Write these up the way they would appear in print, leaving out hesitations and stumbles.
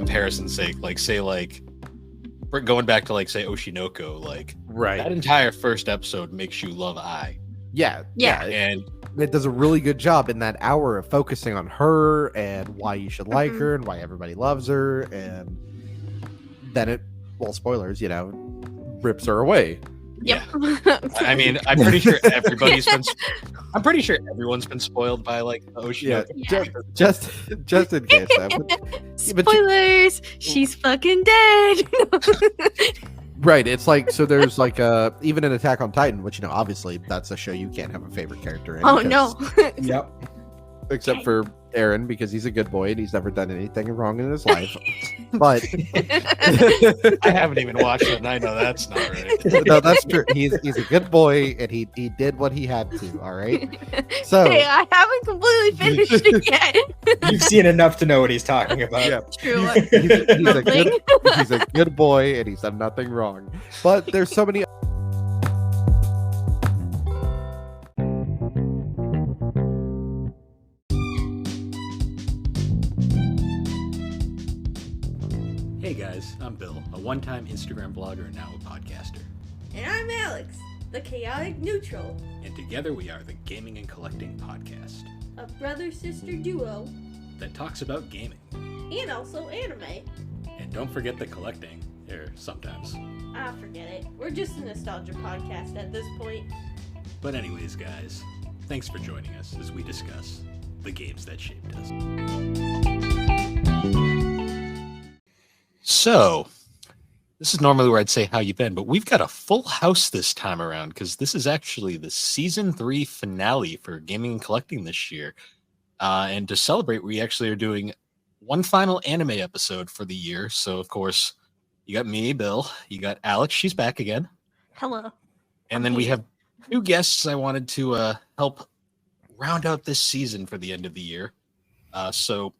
comparison's sake, like say like going back to like say Oshinoko, like Right. that entire first episode makes you love Ai. Yeah. And it does a really good job in that hour of focusing on her and why you should like her and why everybody loves her, and then it, well, spoilers, rips her away. Yeah. I mean, I'm pretty sure everyone's been spoiled by like Oshinoko. Just in case. Spoilers! She's fucking dead. Right. It's like, so there's like even in Attack on Titan, which obviously that's a show you can't have a favorite character in. Oh no. Yep. Except for Aaron, because he's a good boy and he's never done anything wrong in his life. But I haven't even watched it, and I know that's not right. No, that's true. He's a good boy, and he did what he had to. All right. So hey, I haven't completely finished it yet. You've seen enough to know what he's talking about. Yeah. True. He's a good boy, and he's done nothing wrong. But there's so many. Hey guys, I'm Bill, a one-time Instagram blogger and now a podcaster. And I'm Alex, the chaotic neutral, And together we are the Gaming and Collecting Podcast a brother-sister duo, that talks about gaming. and also anime. And don't forget the collecting, or sometimes. Ah, forget it. We're just a nostalgia podcast at this point. But anyways, guys, thanks for joining us as we discuss the games that shaped us. So, this is normally where I'd say how you been, but we've got a full house this time around because this is actually the season 3 finale for Gaming and Collecting this year. And to celebrate, we actually are doing one final anime episode for the year. So, of course, you got me, Bill. You got Alex. She's back again. Hello. And then we have 2 guests I wanted to help round out this season for the end of the year. So,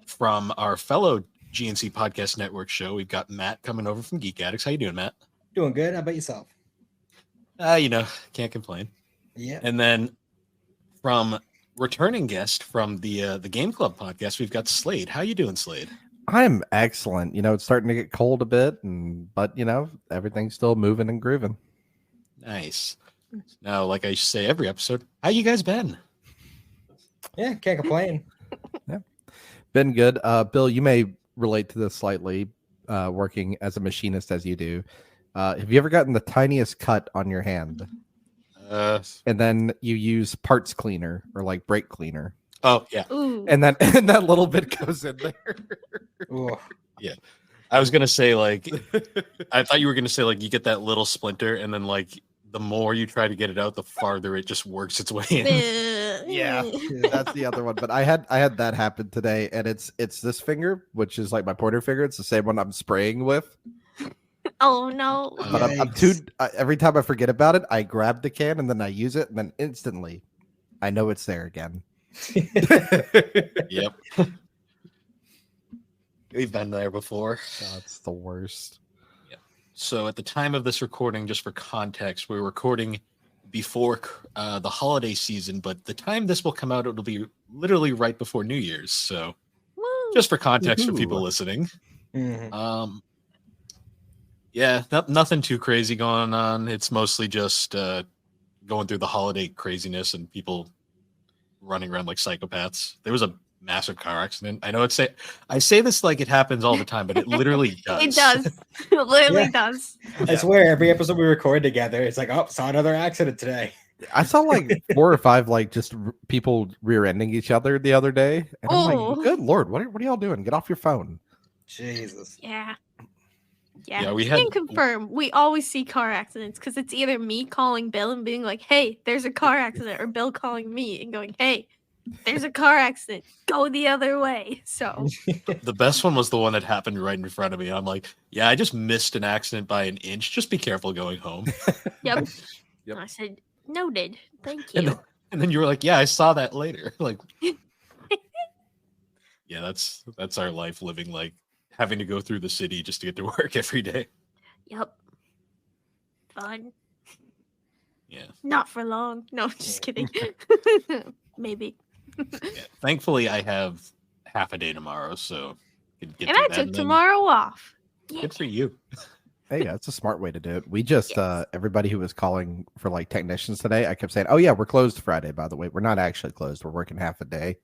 from our fellow GNC Podcast Network show, we've got Matt coming over from Geek Addicts. How you doing, Matt? Doing good. How about yourself? Can't complain. Yeah. And then from returning guest from the Game Club podcast, we've got Slade. How you doing, Slade? I'm excellent. It's starting to get cold a bit, but everything's still moving and grooving. Nice. Now, like I say every episode, how you guys been? Yeah, can't complain. Been good. Bill, you may relate to this slightly, working as a machinist as you do. Have you ever gotten the tiniest cut on your hand? And then you use parts cleaner or like brake cleaner. Oh, yeah. Ooh. And that little bit goes in there. Ooh. Yeah. I was going to say, like, I thought you were going to say, like, you get that little splinter, and then, like, the more you try to get it out, the farther it just works its way in. Yeah, that's the other one. But I had that happen today, and it's this finger, which is like my pointer finger. It's the same one I'm spraying with. Oh no. But I'm too. Every time I forget about it, I grab the can and then I use it, and then instantly, I know it's there again. Yep. We've been there before. That's the worst. So at the time of this recording, just for context, we're recording before the holiday season, but the time this will come out, it'll be literally right before New Year's. So Woo. just for context for Woohoo. people listening. Mhm. Yeah, nothing too crazy going on. It's mostly just going through the holiday craziness and people running around like psychopaths. There was a massive car accident. I know I say this like it happens all the time, but it literally does. It does. It literally Yeah. does. I swear, every episode we record together, it's like, oh, saw another accident today. I saw like 4 or 5 like just people rear-ending each other the other day, and I'm Oh. like, good lord, what are y'all doing? Get off your phone. Jesus. Yeah. Yeah, Yeah, we we had- can confirm. We always see car accidents because it's either me calling Bill and being like, "Hey, there's a car accident," or Bill calling me and going, "Hey, there's a car accident. Go the other way." So The best one was the one that happened right in front of me. I'm like, yeah, I just missed an accident by an inch. Just be careful going home. yep. Yep. I said, "Noted. Thank And you." then, and then you were like, yeah, I saw that later. Like, yeah, that's our life living, like having to go through the city just to get to work every day. Yep. Fun. Yeah. Not for long. No, just kidding. Maybe. Yeah. Thankfully, I have half a day tomorrow, so Get And through I that, took then tomorrow off. Yeah. Good for you. Hey, that's a smart way to do it. We just Yes. everybody who was calling for like technicians today, I kept saying, "Oh yeah, we're closed Friday." By the way, we're not actually closed. We're working half a day.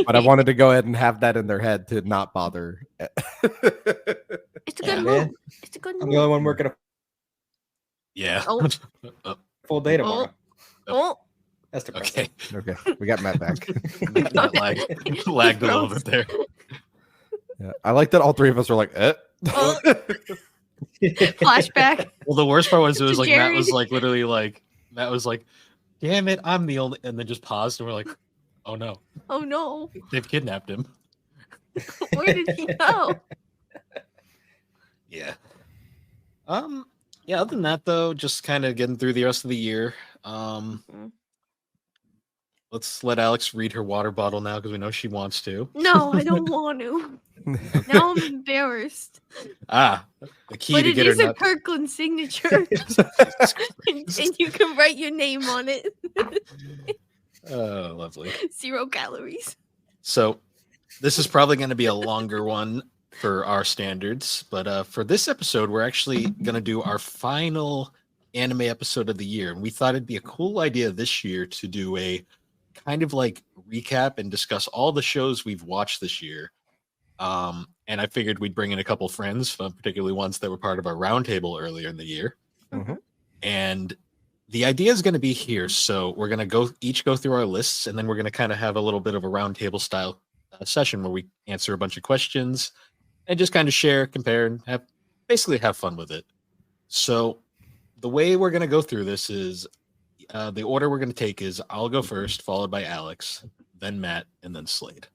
But I wanted to go ahead and have that in their head to not bother. It's a Yeah, good man. move. It's a good I'm the only move. one working a Yeah. Oh. full day tomorrow. Oh, That's depressing. Okay. Okay, we got Matt back. That lagged a little bit there. Yeah, I like that all three of us are like, oh. Flashback. Well, the worst part was it was To like Matt was Jerry. like literally like Matt was like, "Damn it, I'm the only," and then just paused, and we're like, "Oh no, Oh no. they've kidnapped him." Where did he go? Yeah. Yeah. Other than that, though, just kind of getting through the rest of the year. Mm. Let's let Alex read her water bottle now because we know she wants to. No, I don't want to. Now I'm embarrassed. The key But to it get her is a not. Kirkland signature. and you can write your name on it. Oh, lovely. 0 calories. So, this is probably going to be a longer one for our standards, but for this episode, we're actually going to do our final anime episode of the year. And we thought it'd be a cool idea this year to do a kind of like recap and discuss all the shows we've watched this year. And I figured we'd bring in a couple friends, particularly ones that were part of our roundtable earlier in the year. Mhm. And the idea is going to be here. So we're going to each go through our lists, and then we're going to kind of have a little bit of a roundtable style session where we answer a bunch of questions and just kind of share, compare, and basically have fun with it. So the way we're going to go through this is the order we're going to take is I'll go first, followed by Alex, then Matt, and then Slade.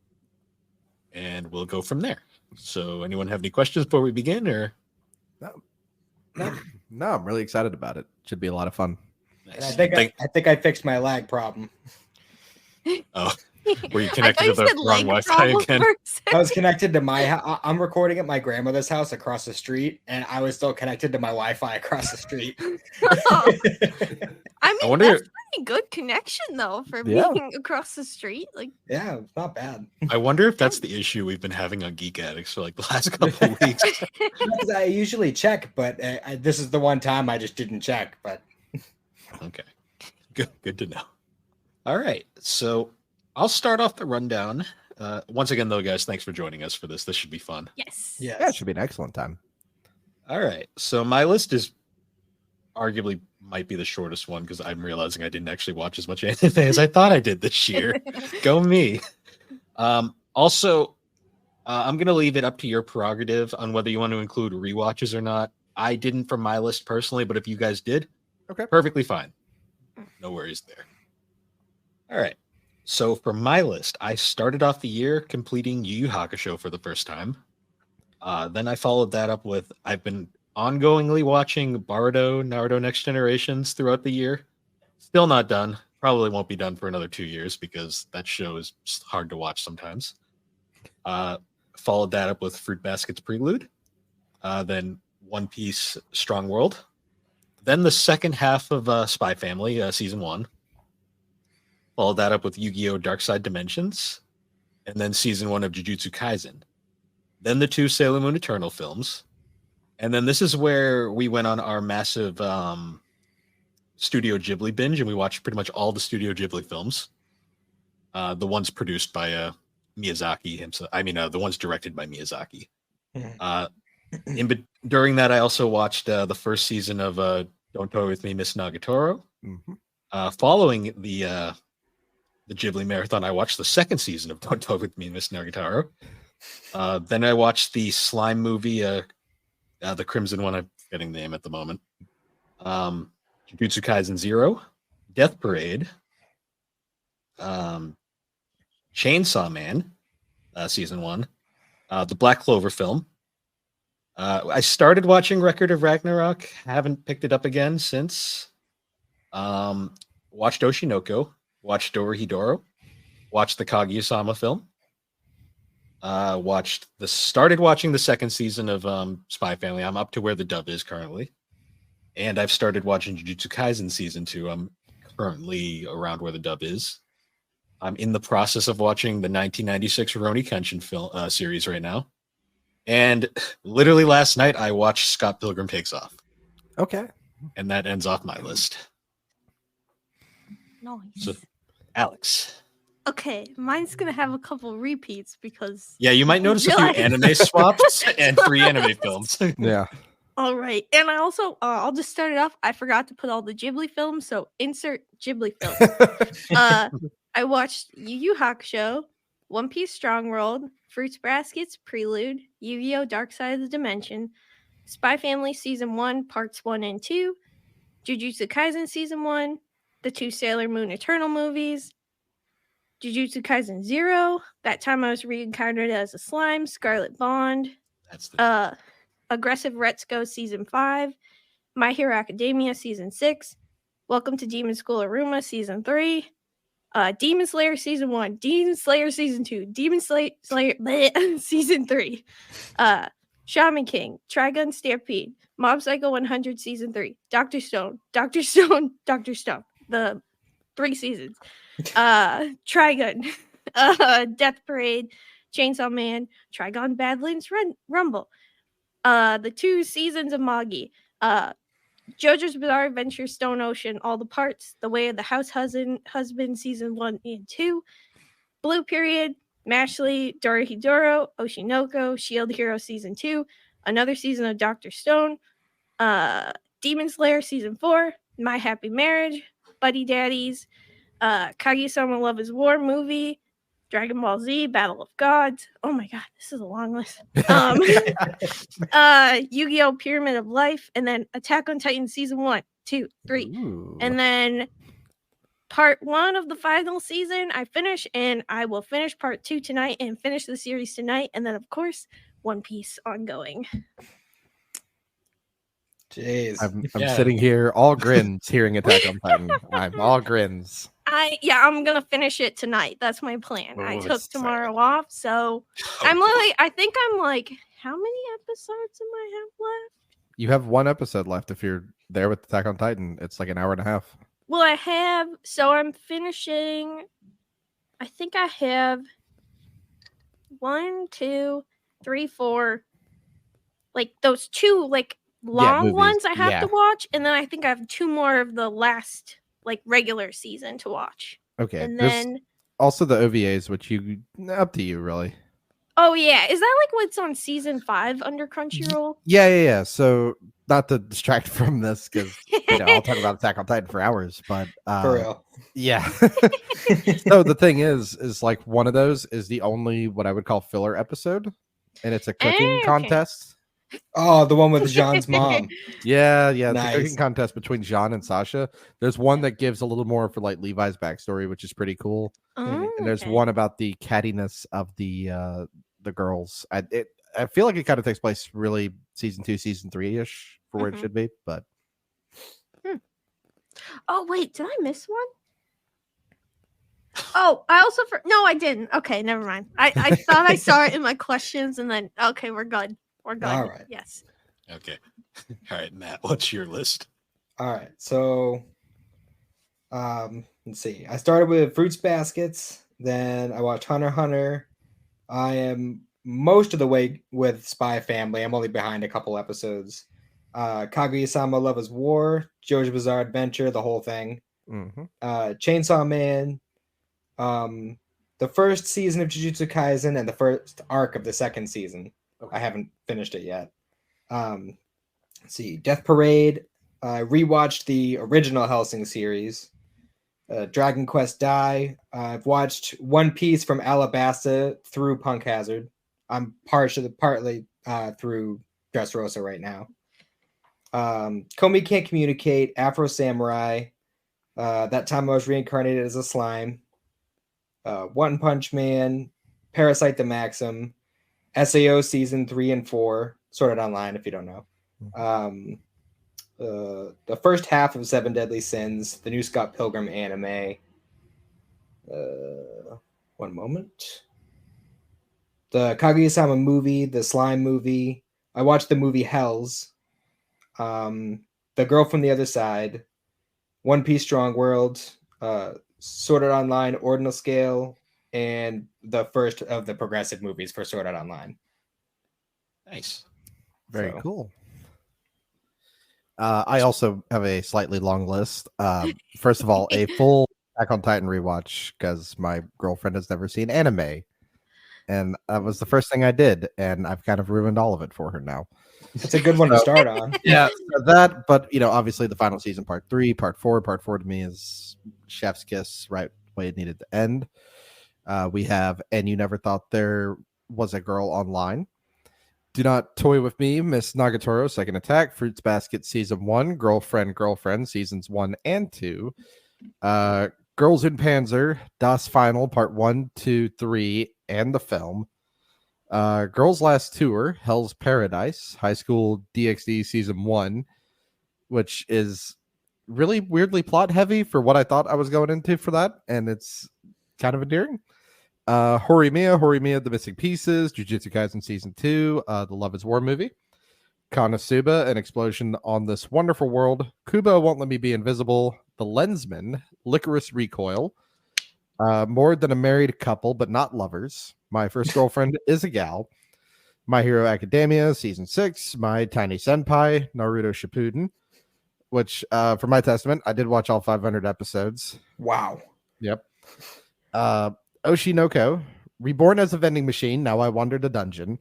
And we'll go from there. So anyone have any questions before we begin, or? No, I'm really excited about it. Should be a lot of fun. And I think I fixed my lag problem. Oh, were you I connected thought to you said the wrong leg Wi-Fi problem again? for a second. I was connected to I'm recording at my grandmother's house across the street, and I was still connected to my Wi-Fi across the street. I mean, wonder- that's pretty good connection though for Yeah. being across the street. Like, Yeah, it's not bad. I wonder if that's the issue we've been having on Geek Addicts for like the last couple of weeks. 'Cause I usually check, but this is the one time I just didn't check. But Okay, good to know. All right, so I'll start off the rundown. Once again, though, guys, thanks for joining us for this. This should be fun. yes. yes. Yeah, it should be an excellent time. All right, so my list is arguably might be the shortest one because I'm realizing I didn't actually watch as much anime as I thought I did this year. Go me. Also, I'm going to leave it up to your prerogative on whether you want to include rewatches or not. I didn't for my list personally, but if you guys did, Okay. perfectly fine. No worries there. All right. So for my list, I started off the year completing Yu Yu Hakusho for the first time. Then I followed that up with I've been ongoingly watching Naruto Next Generations throughout the year. Still not done. Probably won't be done for another 2 years because that show is just hard to watch sometimes. Followed that up with Fruit Basket's Prelude. Then One Piece Strong World. Then the second half of Spy Family, season 1. Followed that up with Yu-Gi-Oh! Dark Side Dimensions. And then season 1 of Jujutsu Kaisen. Then the 2 Sailor Moon Eternal films. And then this is where we went on our massive Studio Ghibli binge, and we watched pretty much all the Studio Ghibli films. The ones produced by Miyazaki himself. I mean, the ones directed by Miyazaki. During that, I also watched the first season of Don't Toy With Me, Miss Nagatoro. Mm-hmm. Following the Ghibli marathon, I watched the second season of Don't Toy With Me, Miss Nagatoro. Then I watched the slime movie, the Crimson one. I'm forgetting the name at the moment. Jujutsu Kaisen 0, Death Parade, Chainsaw Man, season 1, the Black Clover film. I started watching Record of Ragnarok. Haven't picked it up again since. Watched Oshinoko. Watched Dorohedoro. Watched the Kaguya-sama film. Started watching the second season of Spy Family. I'm up to where the dub is currently. And I've started watching Jujutsu Kaisen season 2. I'm currently around where the dub is. I'm in the process of watching the 1996 Rurouni Kenshin film series right now. And literally last night, I watched Scott Pilgrim Takes Off, Okay. and that ends off my list. Nice. So, Alex. Okay, mine's gonna have a couple repeats because. Yeah, you might notice a few Realize- anime swaps and 3 anime films. Yeah. All right, and I also I'll just start it off. I forgot to put all the Ghibli films, so insert Ghibli films. I watched Yu Yu Hakusho, One Piece Strong World, Fruits Baskets Prelude, Yu-Gi-Oh! Dark Side of the Dimension, Spy Family Season 1, Parts 1 and 2, Jujutsu Kaisen Season 1, the 2 Sailor Moon Eternal movies, Jujutsu Kaisen 0, that time I was reincarnated as a slime, Scarlet Bond, That's the Aggressive Retsuko Season 5, My Hero Academia Season 6, Welcome to Demon School Aruma Season 3, Demon Slayer Season 1, Demon Slayer Season 2, Demon Slayer Season 3, Shaman King, Trigun Stampede, Mob Psycho 100 Season 3, Dr. Stone, the 3 seasons, Trigun, Death Parade, Chainsaw Man, Trigon Badlands Rumble, the 2 seasons of Magi, JoJo's Bizarre Adventure, Stone Ocean, All the Parts, The Way of the House Husband, Season 1 and 2, Blue Period, Mashley, Dorohedoro, Oshinoko, Shield Hero Season 2, another season of Dr. Stone, Demon Slayer Season 4, My Happy Marriage, Buddy Daddies, Kaguya-sama Love is War movie, Dragon Ball Z, Battle of Gods. Oh my god, this is a long list. Yu-Gi-Oh! Pyramid of Life, and then Attack on Titan Season 1, 2, 3. Ooh. And then part 1 of the final season, I finish, and I will finish part 2 tonight and finish the series tonight. And then, of course, One Piece ongoing. Jeez. I'm Yeah. sitting here all grins hearing Attack on Titan. I'm all grins. I'm gonna finish it tonight. That's my plan. I Oh, took that's tomorrow off, so I'm literally. I think I'm like, how many episodes am I have left? You have 1 episode left if you're there with Attack on Titan. It's like an hour and a half. Well, I have. So I'm finishing. I think I have 1, 2, 3, 4. Like those 2 like long movies. ones I have Yeah. to watch, and then I think I have 2 more of the last like regular season to watch. Okay. And There's then also the OVAs, which you up to you really. oh yeah, is that like what's on season 5 under Crunchyroll? Yeah. So not to distract from this because I'll talk about Attack on Titan for hours, but For real. yeah. So the thing is like one of those is the only what I would call filler episode, and it's a cooking Okay. contest. Oh, the one with Jean's mom. Yeah, it's a Nice. cooking contest between Jean and Sasha. There's one that gives a little more for like Levi's backstory, which is pretty cool. Oh, And there's okay. one about the cattiness of the girls. I feel like it kind of takes place really season 2, season 3-ish for where it Mhm. should be, but Oh wait, did I miss one? Oh, I also no, I didn't. Okay, never mind. I thought I saw it in my questions, and then okay, we're good. We're good. All right. Yes. Okay. All right, Matt, what's your list? All right. So let's see. I started with Fruits Baskets, then I watched Hunter x Hunter. I am most of the way with Spy Family. I'm only behind a couple episodes. Kaguya-sama Love is War, JoJo's Bizarre Adventure, the whole thing. mhm. Chainsaw Man, the first season of Jujutsu Kaisen, and the first arc of the second season. I haven't finished it yet. Let's see, Death Parade. I rewatched the original Hellsing series. Dragon Quest Die. I've watched One Piece from Alabasta through Punk Hazard. I'm partly through Dressrosa right now. Komi Can't Communicate, Afro Samurai. That time I was reincarnated as a slime. One Punch Man, Parasite the Maxim, SAO season 3 and 4, Sorted Online if you don't know. The first half of 7 Deadly Sins, the new Scott Pilgrim anime. One moment. The Kaguya-sama movie, the Slime movie. I watched the movie Hells. The Girl from the Other Side. One Piece Strong World. Sorted Online, Ordinal Scale, and the first of the progressive movies for Sword Art Online. Nice. Very So- cool. I also have a slightly long list. First of all, a full Attack on Titan rewatch because my girlfriend has never seen anime, and that was the first thing I did, and I've kind of ruined all of it for her now. It's a good one to start on. Yeah, so that, but obviously the final season, part 3, part 4. Part 4 to me is chef's kiss, right way it needed to end. We have And You Never Thought There Was a Girl Online. Do Not Toy With Me, Miss Nagatoro, Second Attack, Fruits Basket Season 1, Girlfriend, Seasons 1 and 2, Girls in Panzer, Das Final, Part 1, 2, 3, and the film, Girls Last Tour, Hell's Paradise, High School DxD Season 1, which is really weirdly plot heavy for what I thought I was going into for that, and it's kind of endearing. Horimiya, The Missing Pieces, Jujutsu Kaisen Season 2, the Love is War movie, Konosuba, An Explosion on This Wonderful World, Kubo Won't Let Me Be Invisible, The Lensman, Licorice Recoil, More Than a Married Couple But Not Lovers, My First Girlfriend Is a Gal, My Hero Academia Season 6, My Tiny Senpai, Naruto Shippuden, which, for my testament, I did watch all 500 episodes. Wow. Yep. Oshinoko, Reborn as a Vending Machine, Now I Wander the Dungeon,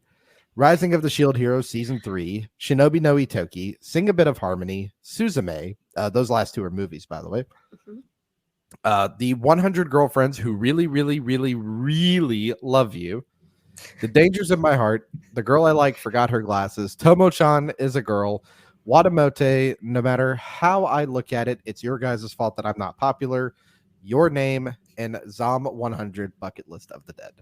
Rising of the Shield Hero Season 3, Shinobi no Itoki, Sing a Bit of Harmony, Suzume, those last two are movies, by the way. The 100 Girlfriends Who Really, Really, Really, Really Love You, The Dangers of My Heart, The Girl I Like Forgot Her Glasses, Tomo-chan Is a Girl, Watamote, No Matter How I Look at It, It's Your Guys' Fault That I'm Not Popular, Your Name, and Zom 100 Bucket List of the Dead.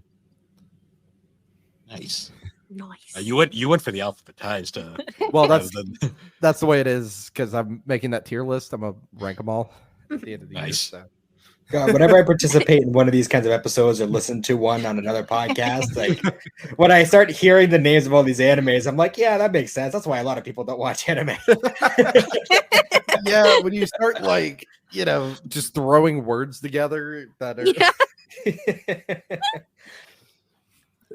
Nice. Nice. You went for the alphabetized. Well, rather that's than- that's the way it is because I'm making that tier list. I'm gonna rank them all at the end of the Nice. year. So. God, whenever I participate in one of these kinds of episodes or listen to one on another podcast, like when I start hearing the names of all these animes, I'm like, yeah, that makes sense. That's why a lot of people don't watch anime. Yeah, when you start like just throwing words together that are Yeah.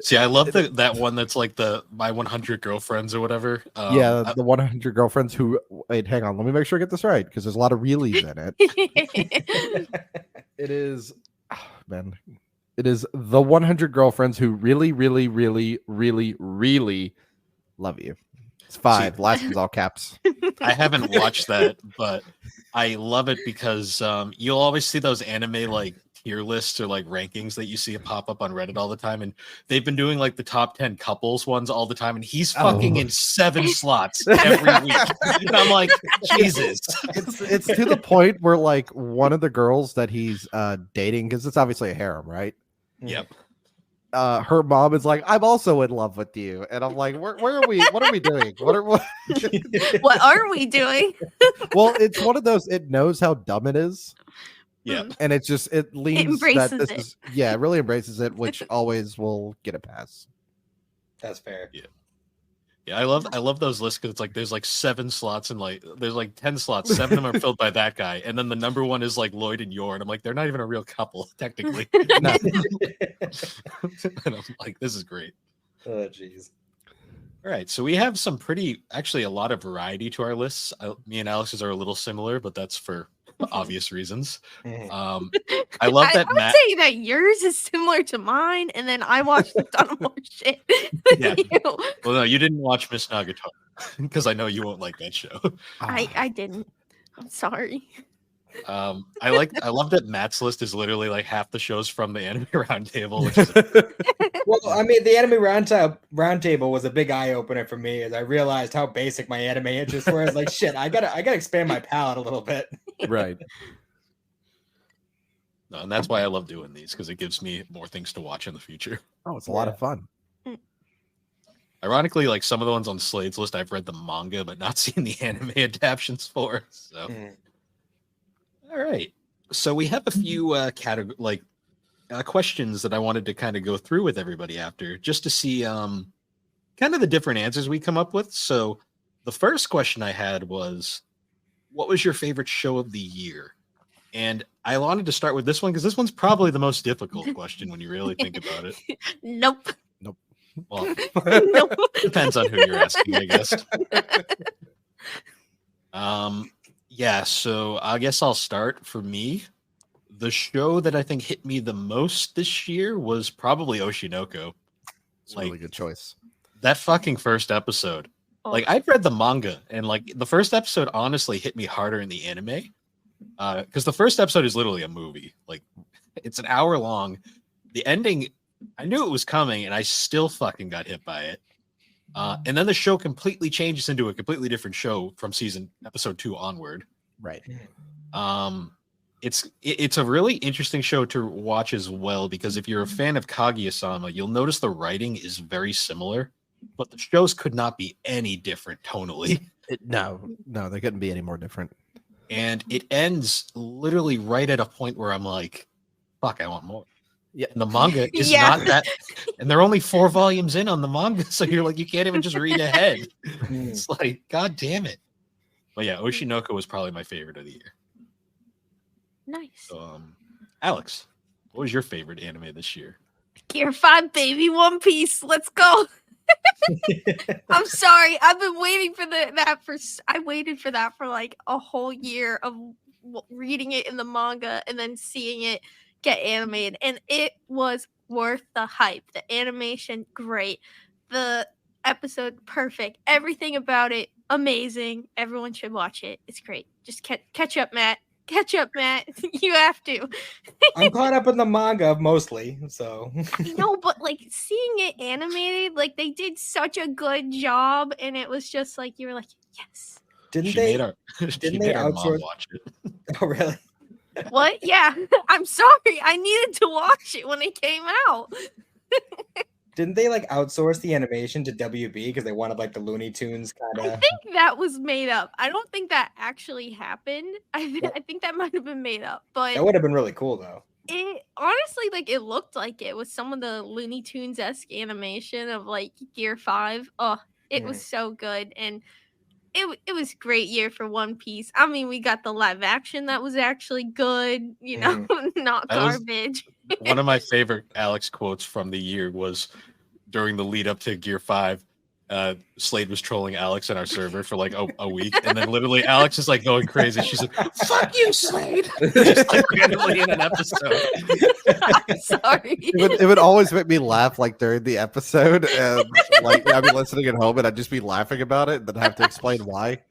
See, I love that one that's like the My 100 Girlfriends or whatever. the 100 Girlfriends Who. Wait, hang on. Let me make sure I get this right because there's a lot of reallys in it. It is, it is the 100 Girlfriends Who Really, Really, Really, Really, Really Love You. It's 5. Last one's all caps. I haven't watched that, but I love it because you'll always see those anime like tier lists or like rankings that you see pop up on Reddit all the time, and they've been doing like the top 10 couples ones all the time, and he's fucking in 7 slots every week, and I'm like, Jesus. It's to the point where like one of the girls that he's dating, because it's obviously a harem, right? Yep. Her mom is like, I'm also in love with you, and I'm like, where are we? What are we doing? What? What are we doing? Well, it's one of those. It knows how dumb it is. Yeah. And it leans embraces that this it. is, it really embraces it, which always will get a pass. That's fair. Yeah, I love those lists because it's like there's like 7 slots and like there's like 10 slots, 7 of them are filled by that guy, and then the number one is like Lloyd and Yor, and I'm like, they're not even a real couple technically. No. And I'm like, this is great. Oh, jeez. All right, so we have actually a lot of variety to our lists. Me and Alex's are a little similar, but that's for obvious reasons. I love that I would Matt. say that yours is similar to mine, and then I watched a ton of more shit. than Yeah. you. Well, no, you didn't watch Miss Nagatoro because I know you won't like that show. I didn't. I'm sorry. I love that Matt's list is literally like half the shows from the Anime Roundtable, which is Well, I mean, the anime roundtable was a big eye opener for me as I realized how basic my anime interests were. I was like, shit, I gotta expand my palette a little bit. Right. no, and that's why I love doing these because it gives me more things to watch in the future. Oh, it's a lot of fun. Ironically, like some of the ones on Slade's list, I've read the manga but not seen the anime adaptations for. So, all right. So we have a few questions that I wanted to kind of go through with everybody after, just to see kind of the different answers we come up with. So the first question I had was, what was your favorite show of the year? And I wanted to start with this one because this one's probably the most difficult question when you really think about it. Nope. Well, No. depends on who you're asking, I guess. Yeah, so I guess I'll start. For me, the show that I think hit me the most this year was probably Oshinoko. It's a really good choice. That fucking first episode. Oh. Like, I'd read the manga, and like the first episode honestly hit me harder in the anime. Because the first episode is literally a movie. Like, it's an hour long. The ending, I knew it was coming, and I still fucking got hit by it. And then the show completely changes into a completely different show from episode 2 onward. Right. It's a really interesting show to watch as well, because if you're a fan of Kaguya-sama, you'll notice the writing is very similar, but the shows could not be any different tonally. No, they couldn't be any more different. And it ends literally right at a point where I'm like, fuck, I want more. Yeah. And the manga is Yeah. not that, and they're only 4 volumes in on the manga, so you're like, you can't even just read ahead. It's like, god damn it. But yeah, Oshinoko was probably my favorite of the year. Nice. So, Alex, what was your favorite anime this year? Gear 5, baby. One Piece. Let's go. I'm sorry. I've been waiting for I waited for that for like a whole year of reading it in the manga and then seeing it get animated, and it was worth the hype. The animation, great. The episode, perfect. Everything about it, amazing. Everyone should watch it. It's great. Just catch up, Matt. Catch up, Matt. You have to. I'm caught up in the manga mostly, so No, but like seeing it animated, like they did such a good job, and it was just like you were like, yes. didn't She they? made our, she didn't made they our mom outsource- watch it. Oh, really? What? Yeah. I'm sorry. I needed to watch it when it came out. Didn't they like outsource the animation to WB because they wanted like the Looney Tunes kind I of? think that was made up. I don't think that actually happened. I think that might have been made up, but That would have been really cool though. it honestly, like, it looked like it with some of the Looney Tunes-esque animation of like Gear 5. Oh, it was so good, and it was a great year for One Piece. I mean, we got the live action that was actually good, you know, not That was- garbage. One of my favorite Alex quotes from the year was during the lead up to Gear 5. Slade was trolling Alex on our server for like a week, and then literally Alex is like going crazy. She's like, "Fuck you, Slade!" Just like randomly in an episode. I'm sorry. It would always make me laugh like during the episode, and like I'd be listening at home and I'd just be laughing about it, and then have to explain why.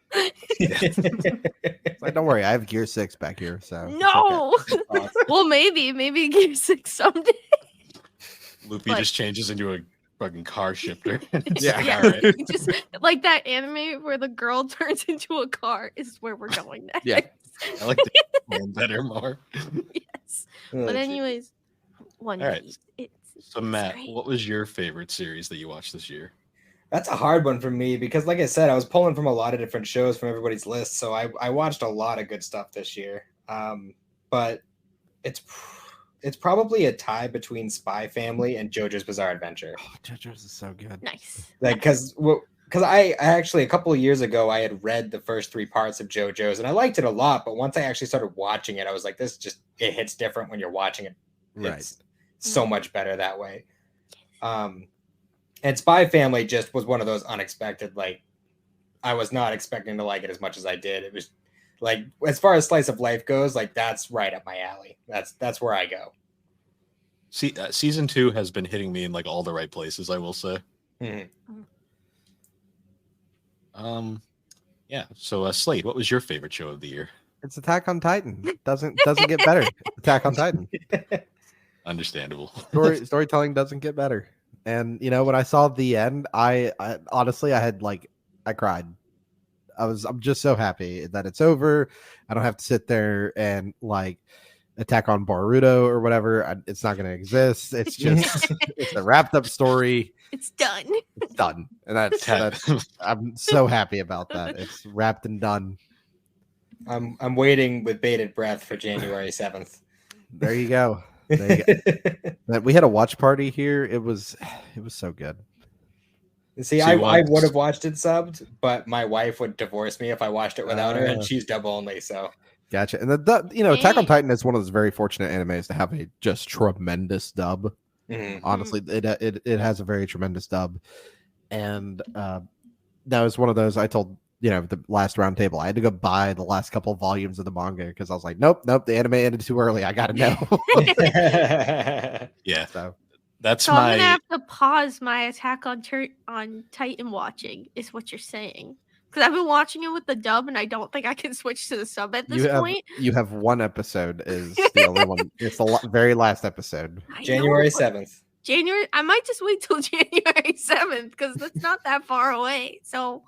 It's like, don't worry, I have Gear 6 back here. So it's No. Awesome. Well, maybe Gear 6 someday. Loopy But- just changes into a fucking car shifter. Yeah. Yeah. All right. You just like that anime where the girl turns into a car is where we're going next. Yeah. I like the one better more. Yes. Oh, But gee. anyways, One All right. Piece. So it's Matt, great. what was your favorite series that you watched this year? That's a hard one for me because, like I said, I was pulling from a lot of different shows from everybody's list, so I watched a lot of good stuff this year. But it's probably a tie between Spy Family and JoJo's Bizarre Adventure. Oh, JoJo's is so good. Nice. Like, because I actually a couple of years ago I had read the first 3 parts of JoJo's and I liked it a lot, but once I actually started watching it, I was like, it hits different when you're watching it. Right. It's so much better that way. And Spy Family just was one of those unexpected, like, I was not expecting to like it as much as I did. It was like, as far as slice of life goes, like that's right up my alley. That's where I go. See, season 2 has been hitting me in like all the right places, I will say. Mhm. Yeah. So Slade, what was your favorite show of the year? It's Attack on Titan. Doesn't get better. Attack on Titan. Understandable. Storytelling doesn't get better. And you know, when I saw the end, I honestly I cried. I'm just so happy that it's over. I don't have to sit there and like attack on Boruto or whatever. It's not going to exist. It's just it's a wrapped up story. It's done. It's done, and that's I'm so happy about that. It's wrapped and done. I'm waiting with bated breath for January 7th. There you go. There you go. We had a watch party here. It was so good. See, So I you want- would have watched it subbed, but my wife would divorce me if I watched it without her, and Ah. she's dub only. So Gotcha. And Attack on Dang. Titan is one of those very fortunate animes to have a just tremendous dub. Mhm. Honestly, it has a very tremendous dub, and that was one of those I told the last round table I had to go buy the last couple of volumes of the manga because I was like, nope, the anime ended too early. I got to know. Yeah, So that's So I'm gonna my. have to pause my Attack on Titan watching. Is what you're saying? Because I've been watching it with the dub, and I don't think I can switch to the sub at this point. you have one episode is the only one. It's the very last episode. I know, January but 7th. January. I might just wait till January 7th because that's not that far away. So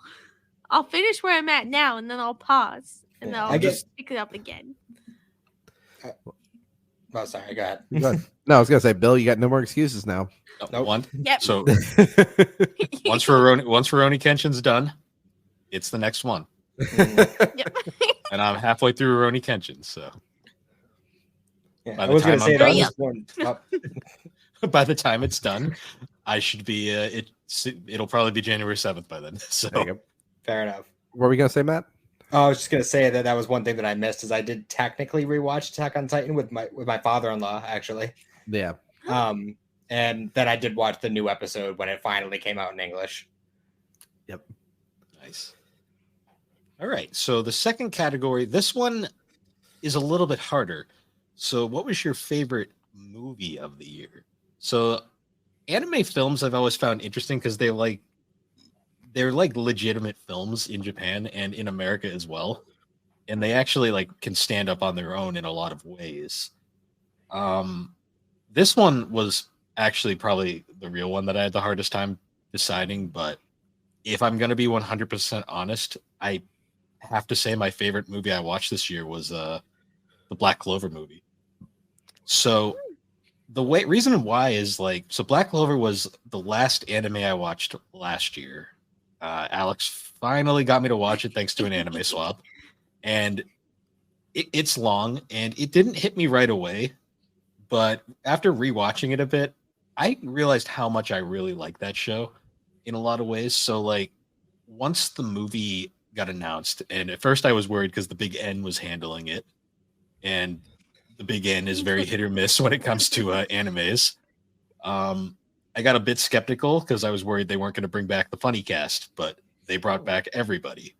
I'll finish where I'm at now, and then I'll pause, and then Yeah, I'll I just pick it up again. Oh, sorry. Go ahead. Go ahead. No, I was gonna say, Bill, you got no more excuses now. Nope. One. Yep. So once Rurouni Kenshin's done, it's the next one, Yep. and I'm halfway through Rurouni Kenshin. So Yeah, By I the was going time to say I'm that done- was one. Oh, by the time it's done, I should be. It'll probably be January 7th by then. So There you go. fair enough. What were we gonna say, Matt? Oh, I was just gonna say that was one thing that I missed is I did technically rewatch Attack on Titan with my father-in-law actually, Yeah. and then I did watch the new episode when it finally came out in English. nice. All right. So the second category, this one is a little bit harder. So what was your favorite movie of the year? So anime films I've always found interesting because they're like legitimate films in Japan and in America as well. And they actually like can stand up on their own in a lot of ways. This one was actually probably the real one that I had the hardest time deciding, but if I'm going to be 100% honest, I have to say my favorite movie I watched this year was the Black Clover movie. So the reason why is so Black Clover was the last anime I watched last year. Alex finally got me to watch it thanks to an anime swap, and it's long and it didn't hit me right away, but after rewatching it a bit, I realized how much I really like that show in a lot of ways. So once the movie got announced, and at first I was worried because the Big N was handling it, and the Big N is very hit or miss when it comes to animes. I got a bit skeptical because I was worried they weren't going to bring back the funny cast, but they brought back everybody.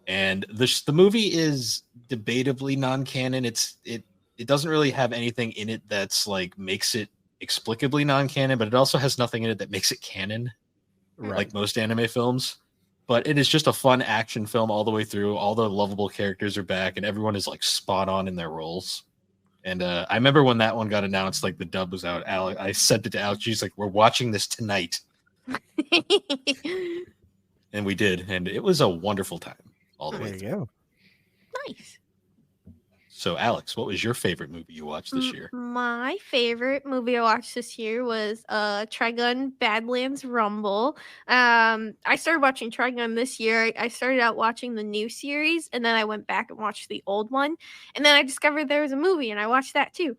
And the movie is debatably non-canon. It doesn't really have anything in it that's makes it explicably non-canon, but it also has nothing in it that makes it canon, like most anime films. But it is just a fun action film all the way through. All the lovable characters are back, and everyone is spot on in their roles. And I remember when that one got announced, the dub was out. I sent it to Alex. She's like, "We're watching this tonight," and we did, and it was a wonderful time all the way There through. you go. Nice. So, Alex, what was your favorite movie you watched this year? My favorite movie I watched this year was Trigun Badlands Rumble. I started watching Trigun this year. I started out watching the new series, and then I went back and watched the old one, and then I discovered there was a movie, and I watched that too.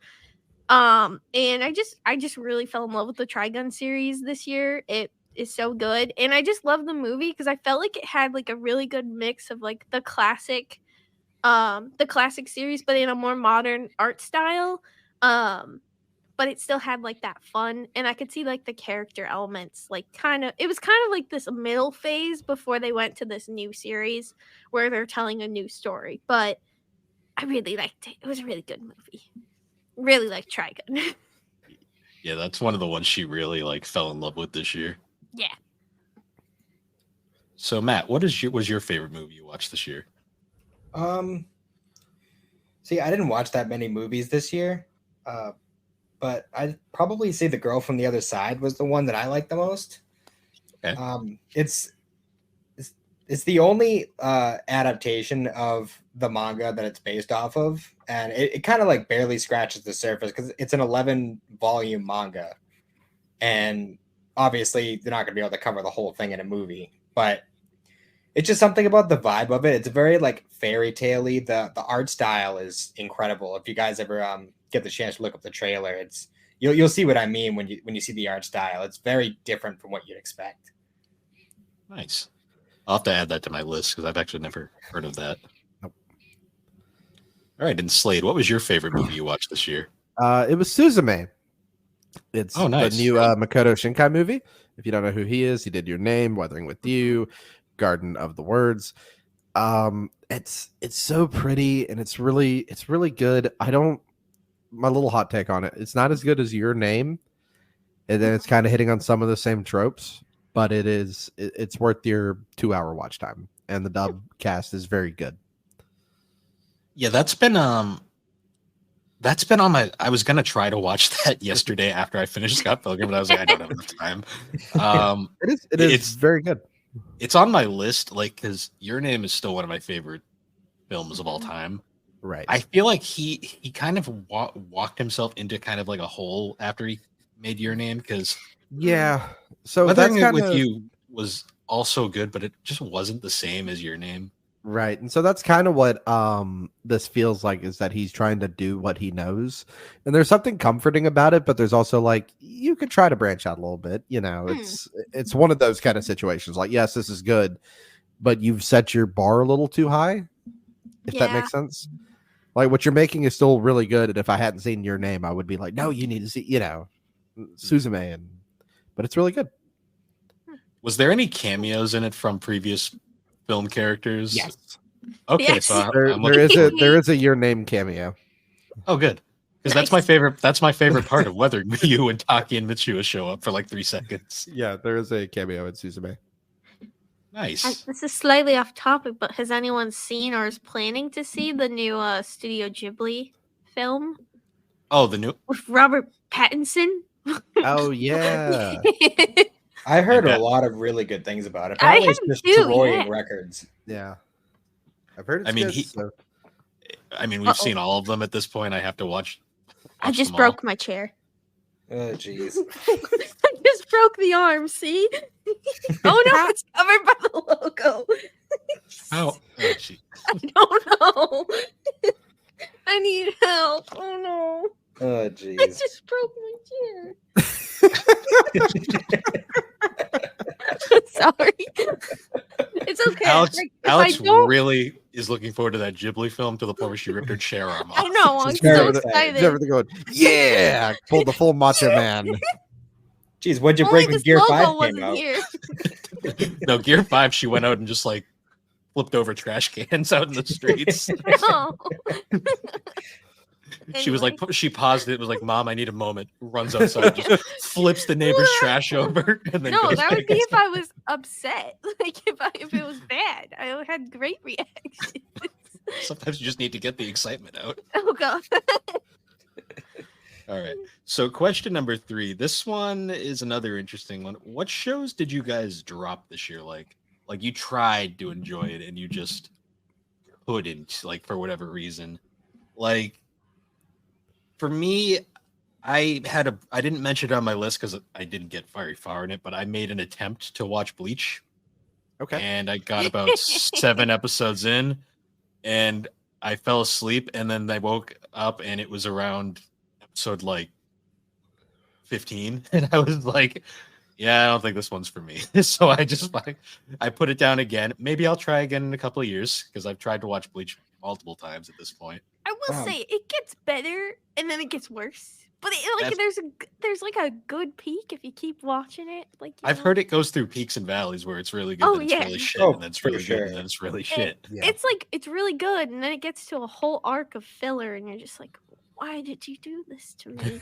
And I just really fell in love with the Trigun series this year. It is so good, and I just love the movie because I felt like it had a really good mix of the classic series, but in a more modern art style. But it still had that fun, and I could see the character elements it was kind of this middle phase before they went to this new series where they're telling a new story. But I really liked it. It was a really good movie. Really like Trigun. Yeah, that's one of the ones she really fell in love with this year. Yeah. So, Matt, what was your favorite movie you watched this year? See, I didn't watch that many movies this year, but I'd probably say The Girl from the Other Side was the one that I liked the most. Okay. It's the only adaptation of the manga that it's based off of, and it kind of barely scratches the surface because it's an 11-volume manga, and obviously they're not going to be able to cover the whole thing in a movie, but it's just something about the vibe of it. It's very fairy tale-y. The art style is incredible. If you guys ever get the chance to look up the trailer, you'll see what I mean when you see the art style. It's very different from what you'd expect. Nice. I'll have to add that to my list because I've actually never heard of that. Nope. All right, and Slade, what was your favorite movie you watched this year? It was Suzume. It's Oh, nice. the new Makoto Shinkai movie. If you don't know who he is, he did Your Name, Weathering with You, Garden of the Words. It's so pretty and it's really good. My little hot take on it. It's not as good as Your Name, and then it's kind of hitting on some of the same tropes, but it's worth your 2-hour watch time, and the dub cast is very good. Yeah, that's been on my. I was gonna try to watch that yesterday after I finished Scott Pilgrim, but I was like, I don't have enough time. It is very good. It's on my list, like, because Your Name is still one of my favorite films of all time. Right. I feel like he kind of walked himself into kind of like a hole after he made Your Name, because Yeah. So Weathering that's It with kinda, You was also good, but it just wasn't the same as Your Name. right. And so that's kind of what this feels like, is that he's trying to do what he knows. And there's something comforting about it, but there's also like you could try to branch out a little bit, It's one of those kind of situations. Like, yes, this is good, but you've set your bar a little too high, if that Yeah. makes sense. Like, what you're making is still really good, and if I hadn't seen Your Name, I would be like, no, you need to see, Suzume, but it's really good. Was there any cameos in it from previous film characters? Yes. Okay, Yes. so I'm There looking is a Your Name cameo. Oh, good. Because that's my favorite. That's my favorite part of Weathering with You, and Taki and Mitsuha show up for like 3 seconds. Yeah, there is a cameo in Suzume. Nice. This is slightly off topic, but has anyone seen or is planning to see the new Studio Ghibli film Oh, the new. with Robert Pattinson? Oh yeah. I heard Yeah. a lot of really good things about it. I Apparently, it's have just too, destroying yeah. records. Yeah. I've heard it's I mean, good, we've Uh-oh. seen all of them at this point. I have to watch. I just them broke my chair. Oh, jeez. I just broke the arm, see? Oh no, it's covered by the logo. all. Oh, gee. I don't know. I need help. Oh no. Oh, I jeez. just broke my chair. Sorry. It's okay. Alex, Like, if Alex I don't, really is looking forward to that Ghibli film to the point where she ripped her chair arm off. I know. I'm She's very so excited. excited. Everything going, yeah, pulled the full Macho Man. Jeez, what'd you Only break when this Gear logo 5 came wasn't out? here. No, Gear 5, she went out and just like flipped over trash cans out in the streets. Oh. She was like, Anyway. she paused it, was like, Mom, I need a moment. Runs outside, just flips the neighbor's trash over, and then No, goes that back would be if inside. I was upset. Like if it was bad, I had great reactions. Sometimes you just need to get the excitement out. Oh god. All right. So question number 3. This one is another interesting one. What shows did you guys drop this year? Like you tried to enjoy it and you just couldn't, like, for whatever reason. Like, for me, I didn't mention it on my list because I didn't get very far in it, but I made an attempt to watch Bleach. Okay. And I got about 7 episodes in, and I fell asleep, and then I woke up, and it was around episode like 15, and I was like, "Yeah, I don't think this one's for me." So I put it down again. Maybe I'll try again in a couple of years because I've tried to watch Bleach multiple times at this point. I will Wow. say it gets better and then it gets worse. But there's like a good peak if you keep watching it. Like I've heard it goes through peaks and valleys where it's really good, Oh, then it's yeah. really shit, Oh, and then it's for really good, sure. and then it's really shit. Yeah. It's like it's really good, and then it gets to a whole arc of filler, and you're just like, why did you do this to me?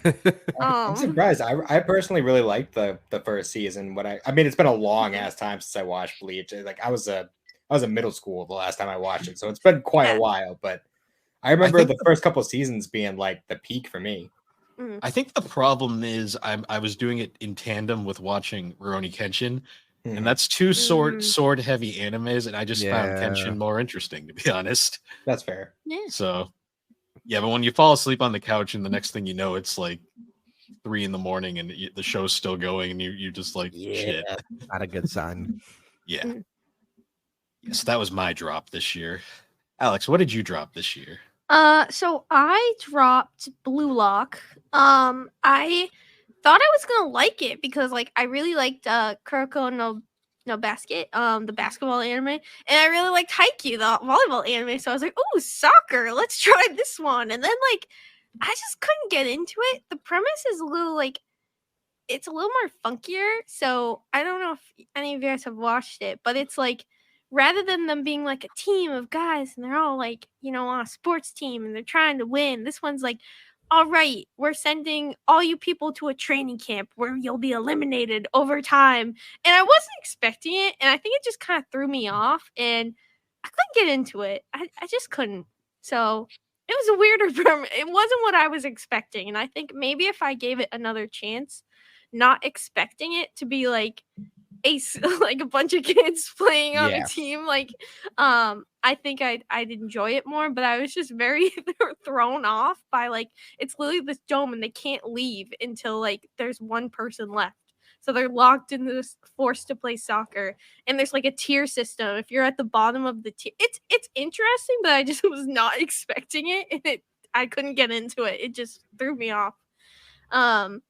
I'm Um, surprised. I personally really liked the first season. I mean, it's been a long ass time since I watched Bleach. Like I was in middle school the last time I watched it, so it's been quite Yeah. a while. But I remember think the first couple seasons being like the peak for me. I think the problem is I was doing it in tandem with watching Rurouni Kenshin, Mhm. and that's 2 Mm. sword heavy animes, and I just found Yeah. Kenshin more interesting, to be honest. That's fair. yeah. So yeah, but when you fall asleep on the couch and the next thing you know, it's like 3 in the morning and the show's still going, and you just like, shit. Not a good sign. Yeah. Mm. Yes, that was my drop this year. Alex, what did you drop this year? So I dropped Blue Lock. I thought I was gonna like it because like I really liked Kuroko no Basket, the basketball anime, and I really liked Haikyuu, the volleyball anime. So I was like, oh, soccer, let's try this one. And then like I just couldn't get into it. The premise is a little like it's a little more funkier. So I don't know if any of you guys have watched it, but it's like rather than them being like a team of guys and they're all like, on a sports team and they're trying to win, this one's like, all right, we're sending all you people to a training camp where you'll be eliminated over time. And I wasn't expecting it. And I think it just kind of threw me off. And I couldn't get into it. I just couldn't. So it was a weirder it wasn't what I was expecting. And I think maybe if I gave it another chance, not expecting it to be like like a bunch of kids playing on a team, like I think I'd enjoy it more, but I was just very thrown off by like it's literally this dome and they can't leave until like there's one person left. So they're locked in this, forced to play soccer, and there's like a tier system. If you're at the bottom of the tier, it's interesting, but I just was not expecting it, and I couldn't get into it. It just threw me off. And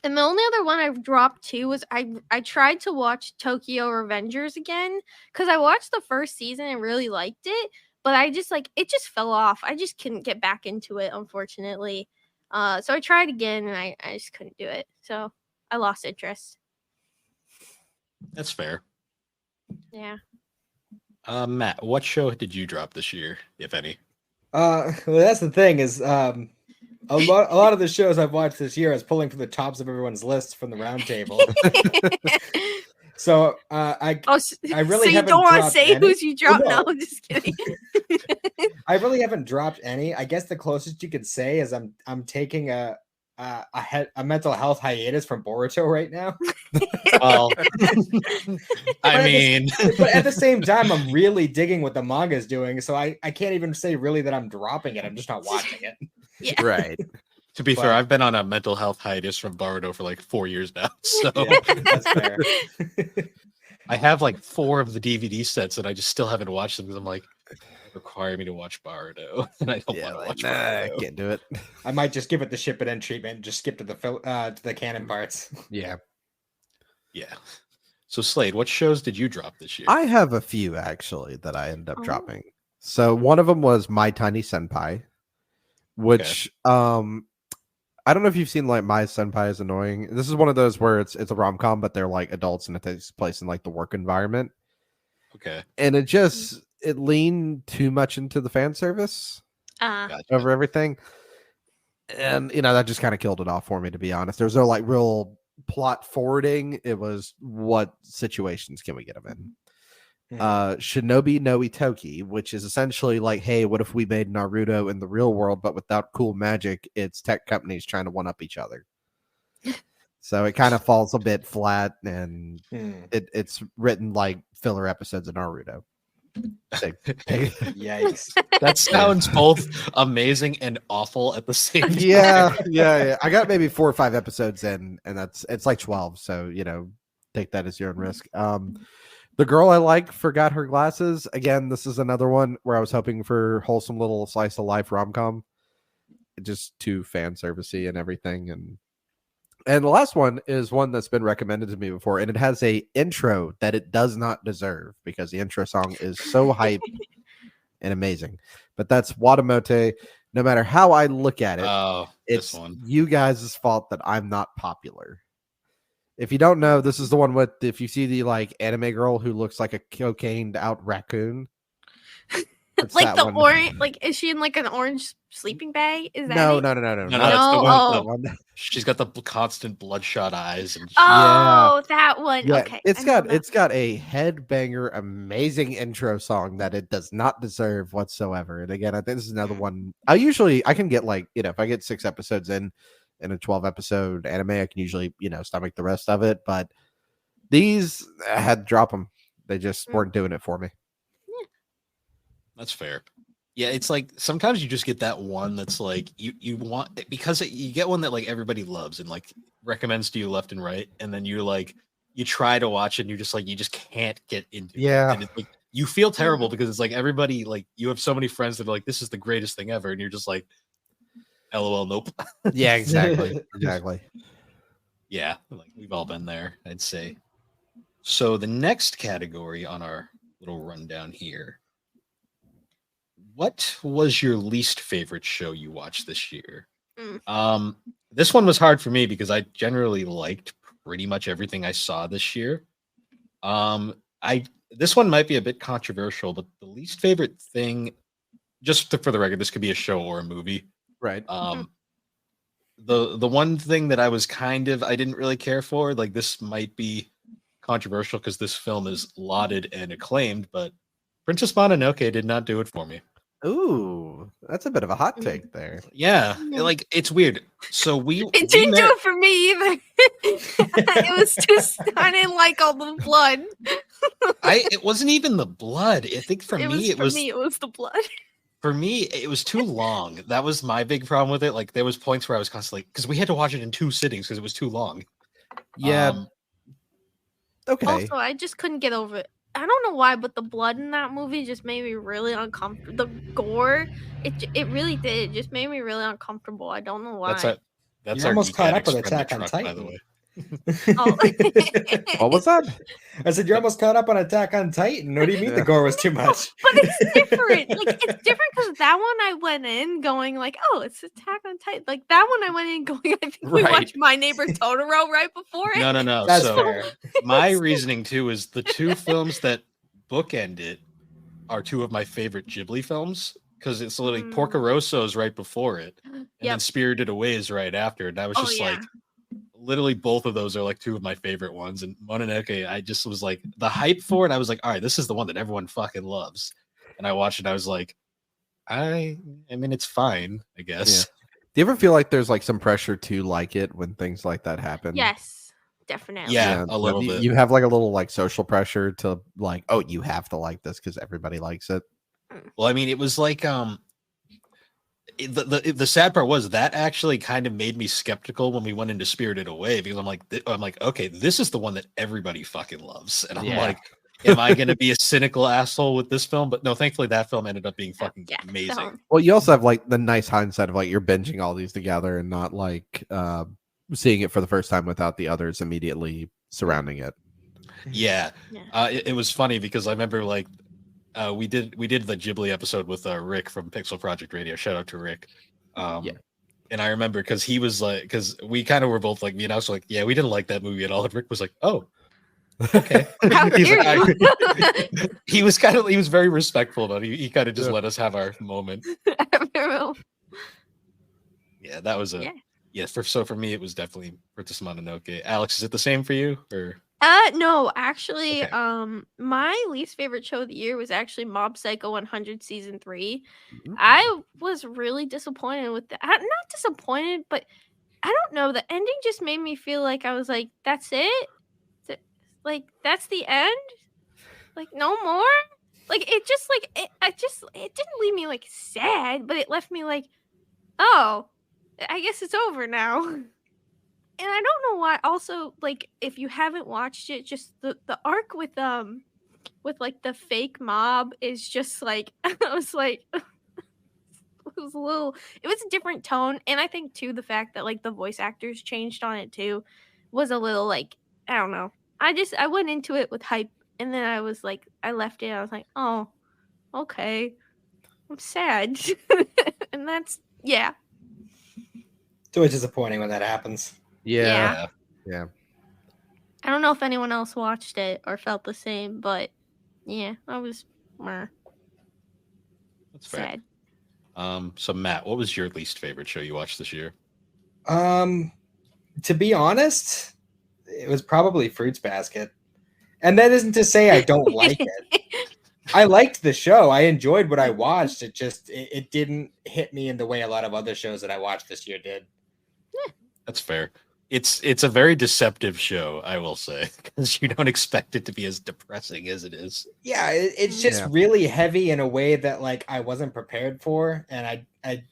the only other one I've dropped too was I tried to watch Tokyo Revengers again because I watched the first season and really liked it, but I just it just fell off. I just couldn't get back into it, unfortunately. So I tried again and I just couldn't do it. So I lost interest. That's fair. Yeah. Matt, what show did you drop this year, if any? Well, that's the thing is, a lot of the shows I've watched this year is pulling from the tops of everyone's lists from the roundtable. So I really so you haven't don't want to dropped say any. who's you dropped? No. No, I'm just kidding. I really haven't dropped any. I guess the closest you could say is I'm taking a mental health hiatus from Boruto right now. Well, I mean, but at the same time, I'm really digging what the manga is doing, so I can't even say really that I'm dropping it. I'm just not watching it. Yeah. Right. To be fair, I've been on a mental health hiatus from Boruto for like 4 years now. So yeah, that's fair. I have like 4 of the DVD sets and I just still haven't watched them because I'm like, require me to watch Boruto, and I don't want to watch Boruto. I can't do it. I might just give it the ship it in treatment and just skip to the canon parts. Yeah. Yeah. So Slade, what shows did you drop this year? I have a few actually that I ended up dropping. So one of them was My Tiny Senpai, which I don't know if you've seen like My Senpai is Annoying. This is one of those where it's a rom-com, but they're like adults and it takes place in like the work environment. Okay. And it leaned too much into the fan service Gotcha. over everything. And that just kind of killed it off for me, to be honest. There's no like real plot forwarding. It was what situations can we get them in? Shinobi no Itoki, which is essentially like, hey, what if we made Naruto in the real world, but without cool magic? It's tech companies trying to one up each other. So it kind of falls a bit flat, and it's written like filler episodes of Naruto. Yikes! That sounds both amazing and awful at the same time. Yeah. I got maybe 4 or 5 episodes in, and it's like 12. So take that as your own risk. The Girl I Like Forgot Her Glasses. Again, this is another one where I was hoping for wholesome little slice of life rom-com. Just too fan servicey and everything. And the last one is one that's been recommended to me before, and it has a intro that it does not deserve because the intro song is so hype and amazing. But that's Watamote. No matter how I look at it, it's you guys' fault that I'm not popular. If you don't know, this is the one with, if you see the like anime girl who looks like a cocained out raccoon. Like the orange, like is she in like an orange sleeping bag? Is that no? That's the one. She's got the constant bloodshot eyes. And that one. Yeah, okay, it's got a headbanger, amazing intro song that it does not deserve whatsoever. And again, I think this is another one. I can get like if I get 6 episodes in a 12 episode anime, I can usually stomach the rest of it. But these, I had to drop them. They just weren't doing it for me. That's fair. Yeah, it's like sometimes you just get that one that's like you want, because you get one that like everybody loves and like recommends to you left and right, and then you try to watch it and you're just like you just can't get into it. And it's like you feel terrible because it's like everybody, like you have so many friends that are like, this is the greatest thing ever, and you're just like, LOL, nope. Yeah, exactly. Yeah, like we've all been there, I'd say. So the next category on our little rundown here. What was your least favorite show you watched this year? This one was hard for me because I generally liked pretty much everything I saw this year. This one might be a bit controversial, but the least favorite thing, for the record, this could be a show or a movie. Right. The one thing that I didn't really care for, like this might be controversial because this film is lauded and acclaimed, but Princess Mononoke did not do it for me. Ooh, that's a bit of a hot take there. Yeah, like it's weird. So It didn't do it for me either. It was just I didn't like all the blood. It wasn't even the blood. I think for me it was the blood. For me, it was too long. That was my big problem with it. Like there was points where I was constantly because we had to watch it in 2 sittings because it was too long. Yeah. Okay. Also, I just couldn't get over it. I don't know why, but the blood in that movie just made me really uncomfortable. The gore, it really did. It just made me really uncomfortable. I don't know why. That's You're our almost Geek caught up Addicts with Attack friendly on truck, by Titan. the way. Oh. What was that? I said you're almost caught up on Attack on Titan. What do you mean the gore was too much? But it's different. Like it's different because that one I went in going like, oh, it's Attack on Titan. Like that one I went in going, I think we Right. watched My Neighbor Totoro right before it. No. That's So fair. my reasoning too is the 2 films that bookend it are 2 of my favorite Ghibli films because it's literally Porco Rosso is right before it, and then Spirited Away is right after. And I was just like, literally both of those are like 2 of my favorite ones. And Mononoke, I just was like the hype for it. I was like, all right, this is the one that everyone fucking loves. And I watched it. I was like, I mean, it's fine, I guess. Do you ever feel like there's like some pressure to like it when things like that happen? Yes, definitely. Yeah, a little bit. You have like a little like social pressure to like, oh, you have to like this because everybody likes it. Well, I mean, it was like the sad part was that actually kind of made me skeptical when we went into Spirited Away because I'm like, okay, this is the one that everybody fucking loves, and I'm like, am I going to be a cynical asshole with this film? But no, thankfully that film ended up being fucking amazing. Well, you also have like the nice hindsight of like you're binging all these together and not like seeing it for the first time without the others immediately surrounding it. Yeah. It was funny because I remember like we did the Ghibli episode with Rick from Pixel Project Radio. Shout out to Rick. And I remember because he was like, because we kind of were both like, me and I was like, yeah, we didn't like that movie at all. And Rick was like, oh, okay. How dare you? He was very respectful about it. He kind of just let us have our moment. Yeah, that was so for me it was definitely Princess Mononoke. Alex, is it the same for you or? No, actually, Okay. My least favorite show of the year was actually Mob Psycho 100 season 3. Mhm. I was really disappointed with that. Not disappointed, but I don't know. The ending just made me feel like I was like, that's it? Like, that's the end? Like, no more? Like, it just, like, it didn't leave me, like, sad, but it left me like, oh, I guess it's over now. And I don't know why. Also, like, if you haven't watched it, just the arc with like the fake mob is just like I was like, it was a different tone, and I think too the fact that like the voice actors changed on it too was a little like I don't know. I went into it with hype, and then I was like, I left it. I was like, oh, okay, I'm sad, and that's It's always disappointing when that happens. Yeah. I don't know if anyone else watched it or felt the same, but yeah, I was That's fair. sad. So Matt, what was your least favorite show you watched this year? To be honest, it was probably Fruits Basket. And that isn't to say I don't like it. I liked the show. I enjoyed what I watched. It just it didn't hit me in the way a lot of other shows that I watched this year did. That's fair. It's a very deceptive show, I will say, because you don't expect it to be as depressing as it is. Yeah, it's just really heavy in a way that like I wasn't prepared for, and I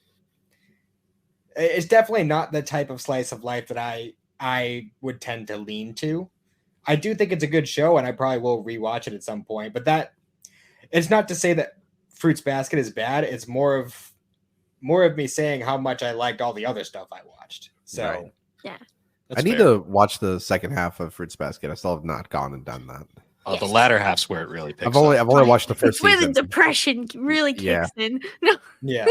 it's definitely not the type of slice of life that I would tend to lean to. I do think it's a good show, and I probably will rewatch it at some point. But that it's not to say that Fruits Basket is bad. It's more of me saying how much I liked all the other stuff I watched. So Right. Yeah. That's I need fair. to watch the second half of Fruits Basket. I still have not gone and done that. Oh, the latter half's where it really picks I've only up. watched the first It's where the season. depression really kicks Yeah. in. No. Yeah.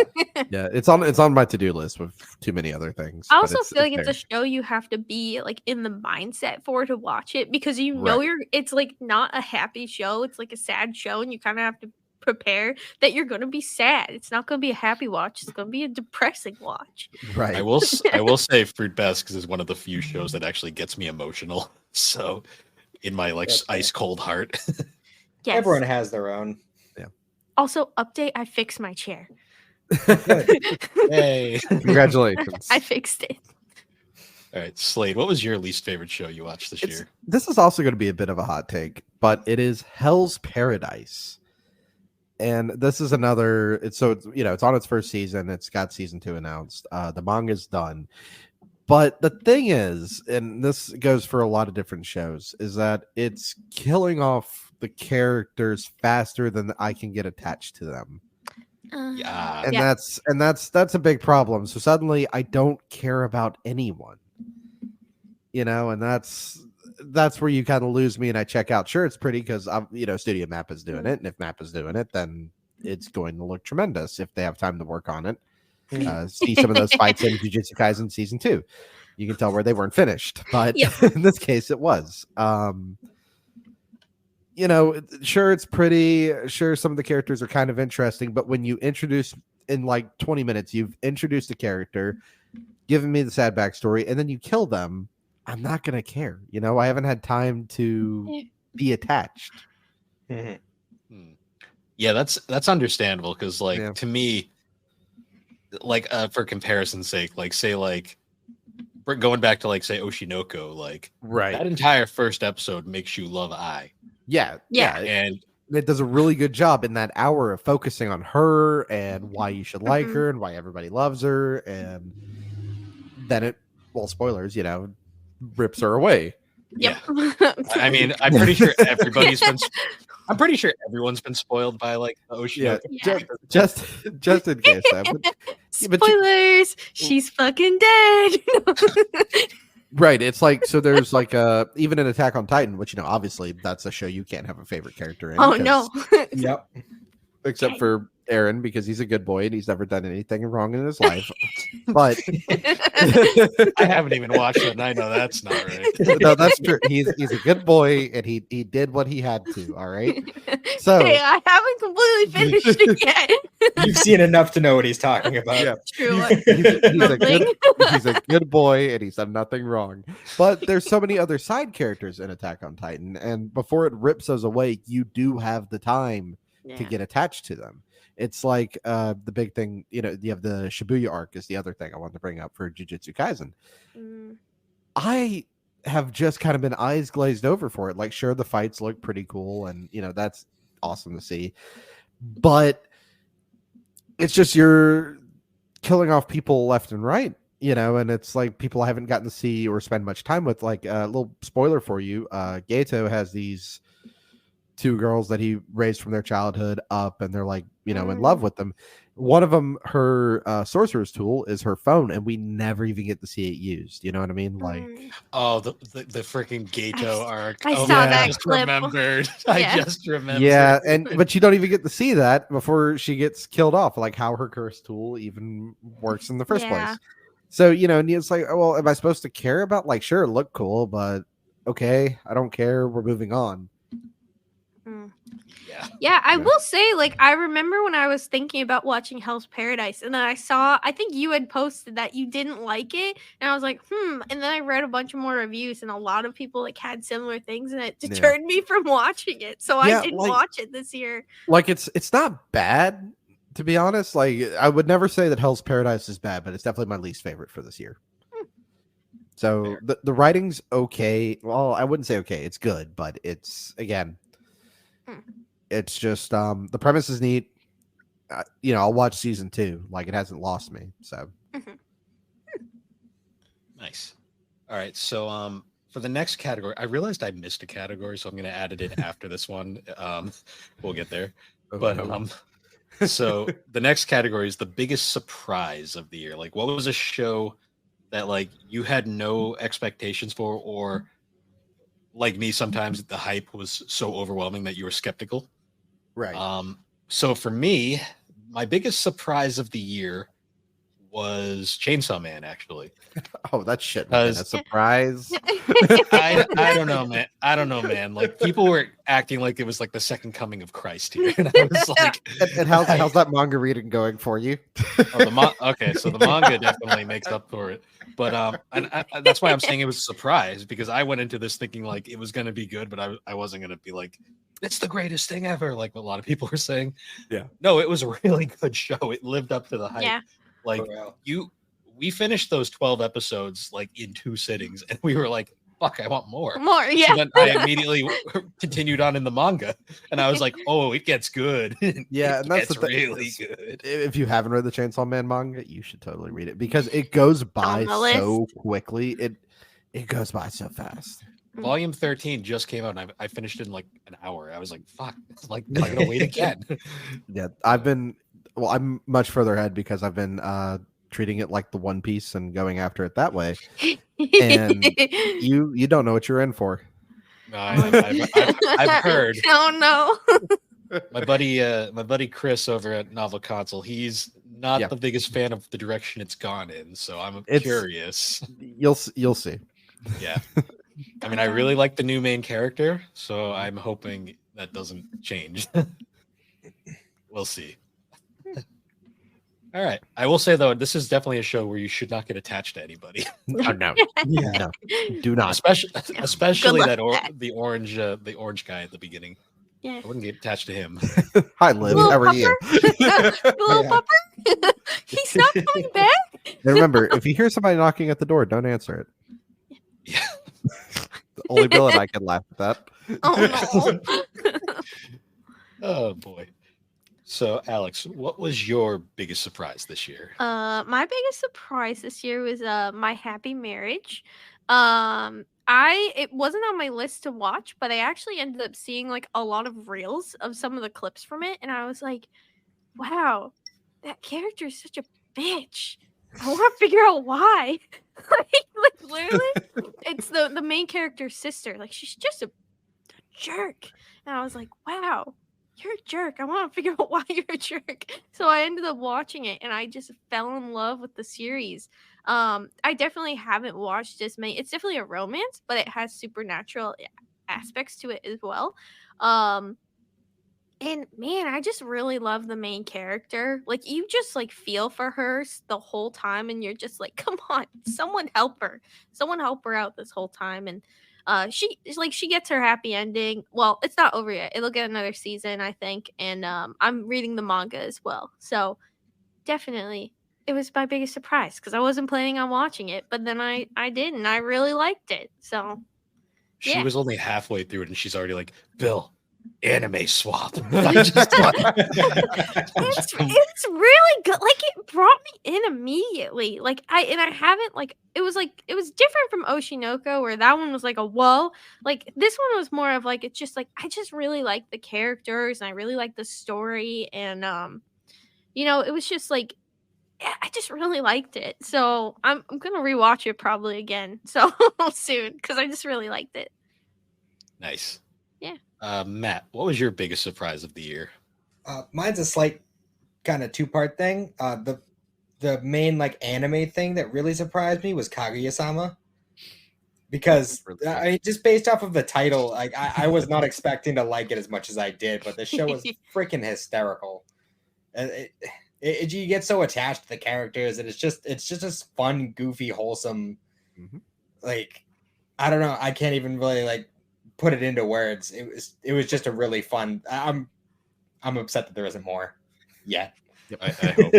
Yeah, it's on my to-do list with too many other things. I but also feel like it's there. a show you have to be like in the mindset for to watch it because you know Right. it's like not a happy show. It's like a sad show, and you kind of have to prepare that you're gonna be sad. It's not gonna be a happy watch. It's gonna be a depressing watch. Right. I will say Fruit Baskets is one of the few shows that actually gets me emotional. So in my like That's fair. ice cold heart. Yes. Everyone has their own. Also, update. I fixed my chair. Hey. Congratulations. I fixed it. All right, Slade, what was your least favorite show you watched this year? This is also going to be a bit of a hot take, but it is Hell's Paradise. And this is another, it's on its first season. It's got season 2 announced. The manga's done. But the thing is, and this goes for a lot of different shows, is that it's killing off the characters faster than I can get attached to them. Yeah. And that's a big problem. So suddenly I don't care about anyone. And that's where you kind of lose me and I check out. Sure, it's pretty because Studio Map is doing it, and if Map is doing it, then it's going to look tremendous if they have time to work on it. See some of those fights in Jujutsu Kaisen season 2. You can tell where they weren't finished, but in this case it was. Sure, it's pretty. Sure, some of the characters are kind of interesting, but when you introduce in like 20 minutes, you've introduced a character, given me the sad backstory, and then you kill them, I'm not going to care. I haven't had time to be attached. Yeah, that's understandable because to me, like for comparison's sake, like say like going back to like say Oshinoko, like that entire first episode makes you love Ai. Yeah. And it does a really good job in that hour of focusing on her and why you should like her and why everybody loves her, and then it, spoilers, rips her away. Yeah. I mean, I'm pretty sure I'm pretty sure everyone's been spoiled by like Oshinoko. Yeah. Just in case. Spoilers. She's fucking dead. Right. It's like, so there's like even in Attack on Titan, which obviously that's a show you can't have a favorite character in. Oh no. Yep. Except for Aaron, because he's a good boy and he's never done anything wrong in his life. But I haven't even watched it, and I know that's not right. No, that's true. He's a good boy, and he did what he had to. All right. So hey, I haven't completely finished it yet. You've seen enough to know what he's talking about. Yeah. True. He's a good boy, and he's done nothing wrong. But there's so many other side characters in Attack on Titan, and before it rips those away, you do have the time to get attached to them. It's like the big thing, you have the Shibuya arc is the other thing I wanted to bring up for Jujutsu Kaisen. I have just kind of been eyes glazed over for it. Like, sure, the fights look pretty cool, and that's awesome to see, but it's just you're killing off people left and right, and it's like people I haven't gotten to see or spend much time with. Like a little spoiler for you, Gato has these 2 girls that he raised from their childhood up, and they're like, in love with them. One of them, her sorcerer's tool is her phone, and we never even get to see it used. You know what I mean? Like, the freaking Gato arc. I saw that I just clip. remembered. Yeah. I just remembered. Yeah, but you don't even get to see that before she gets killed off. Like how her curse tool even works in the first place. So and it's like, oh, well, am I supposed to care about? Like, sure, it looked cool, but okay, I don't care. We're moving on. Yeah, I will say, like, I remember when I was thinking about watching Hell's Paradise, and then I think you had posted that you didn't like it, and I was like, and then I read a bunch of more reviews, and a lot of people like had similar things, and it deterred me from watching it, so I didn't watch it this year. Like, it's not bad, to be honest. Like, I would never say that Hell's Paradise is bad, but it's definitely my least favorite for this year. So the writing's okay. Well, I wouldn't say okay. It's good, but it's, again, it's just the premise is neat. I'll watch season 2. Like, it hasn't lost me. So nice. All right. So for the next category, I realized I missed a category, so I'm going to add it in after this one. We'll get there. So the next category is the biggest surprise of the year. Like, what was a show that like you had no expectations for, or like me, sometimes the hype was so overwhelming that you were skeptical? right. So for me, my biggest surprise of the year was Chainsaw Man, actually. Oh, that shit was a surprise. I don't know, man. I don't know, man. Like, people were acting like it was like the second coming of Christ here, and I was like, and how's that manga reading going for you? Okay, so the manga definitely makes up for it, but that's why I'm saying it was a surprise, because I went into this thinking like it was going to be good, but I wasn't going to be like, it's the greatest thing ever, like what a lot of people were saying. Yeah. No, it was a really good show. It lived up to the hype. Yeah. Like, we finished those 12 episodes like in 2 sittings, and we were like, fuck, I want more. More, yeah. So then I immediately continued on in the manga, and I was like, oh, it gets good. Yeah, and that's the thing. Really good. If you haven't read the Chainsaw Man manga, you should totally read it, because it goes by so quickly. It goes by so fast. Volume 13 just came out, and I finished it in like an hour. I was like, fuck, like, I'm gonna wait again. Yeah, I'm much further ahead because I've been treating it like the One Piece and going after it that way. And you don't know what you're in for. No, I've heard. Oh no. My buddy Chris over at Novel Console, he's not the biggest fan of the direction it's gone in, so I'm curious. You'll see. Yeah. I mean, I really like the new main character, so I'm hoping that doesn't change. We'll see. All right. I will say, though, this is definitely a show where you should not get attached to anybody. Oh, no. No, do not. Especially the orange guy at the beginning. Yeah. I wouldn't get attached to him. Hi, Liv. How are you? Little pupper? He's not coming back? And remember, if you hear somebody knocking at the door, don't answer it. Yeah. Only Bill and I can laugh at that. Oh, no. Oh, boy. So, Alex, what was your biggest surprise this year? My biggest surprise this year was My Happy Marriage. It wasn't on my list to watch, but I actually ended up seeing like a lot of reels of some of the clips from it, and I was like, wow, that character is such a bitch. I want to figure out why. like literally, it's the main character's sister. Like, she's just a jerk. And I was like, wow, you're a jerk. I want to figure out why you're a jerk. So I ended up watching it, and I just fell in love with the series. I definitely haven't watched as many. It's definitely a romance, but it has supernatural aspects to it as well. And man, I just really love the main character. Like, you just like feel for her the whole time, and you're just like, come on, someone help her. Someone help her out this whole time. And she gets her happy ending. Well, it's not over yet. It'll get another season, I think. And I'm reading the manga as well. So definitely it was my biggest surprise, because I wasn't planning on watching it, but then I did, and I really liked it. So she was only halfway through it, and she's already like, Bill, anime swap. It's really good. Like, it brought me in immediately. Like, I haven't, like, it was different from Oshinoko, where that one was like a whoa. Like, this one was more of like, it's just like, I just really like the characters, and I really like the story, and it was just like, I just really liked it. So I'm gonna rewatch it probably again so soon, because I just really liked it. Nice. Yeah. Matt, what was your biggest surprise of the year? Mine's a slight kind of 2-part thing. The main like anime thing that really surprised me was Kaguya-sama, because just based off of the title, like I was not expecting to like it as much as I did, but the show was freaking hysterical. You get so attached to the characters, and it's just this fun, goofy, wholesome. Mm-hmm. Like, I don't know, I can't even really like put it into words. It was just a really fun. I'm upset that there isn't more yet. I hope.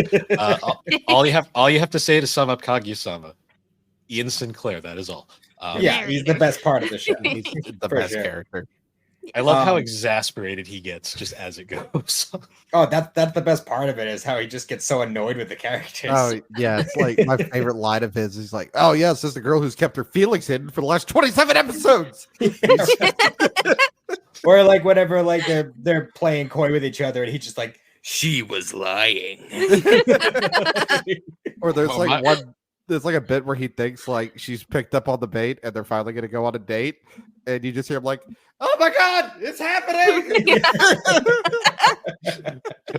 All you have to say to sum up Kaguya-sama, Ian Sinclair. That is all. He's the best part of the show. He's the best character. I love how exasperated he gets just as it goes. Oh, that's the best part of it, is how he just gets so annoyed with the characters. Oh, yeah. It's like my favorite line of his is like, oh, yes, this is the girl who's kept her feelings hidden for the last 27 episodes. Or like whenever like they're playing coy with each other, and he's just like, she was lying. Or there's like a bit where he thinks like she's picked up on the bait, and they're finally going to go on a date. And you just hear him like, oh my God, it's happening.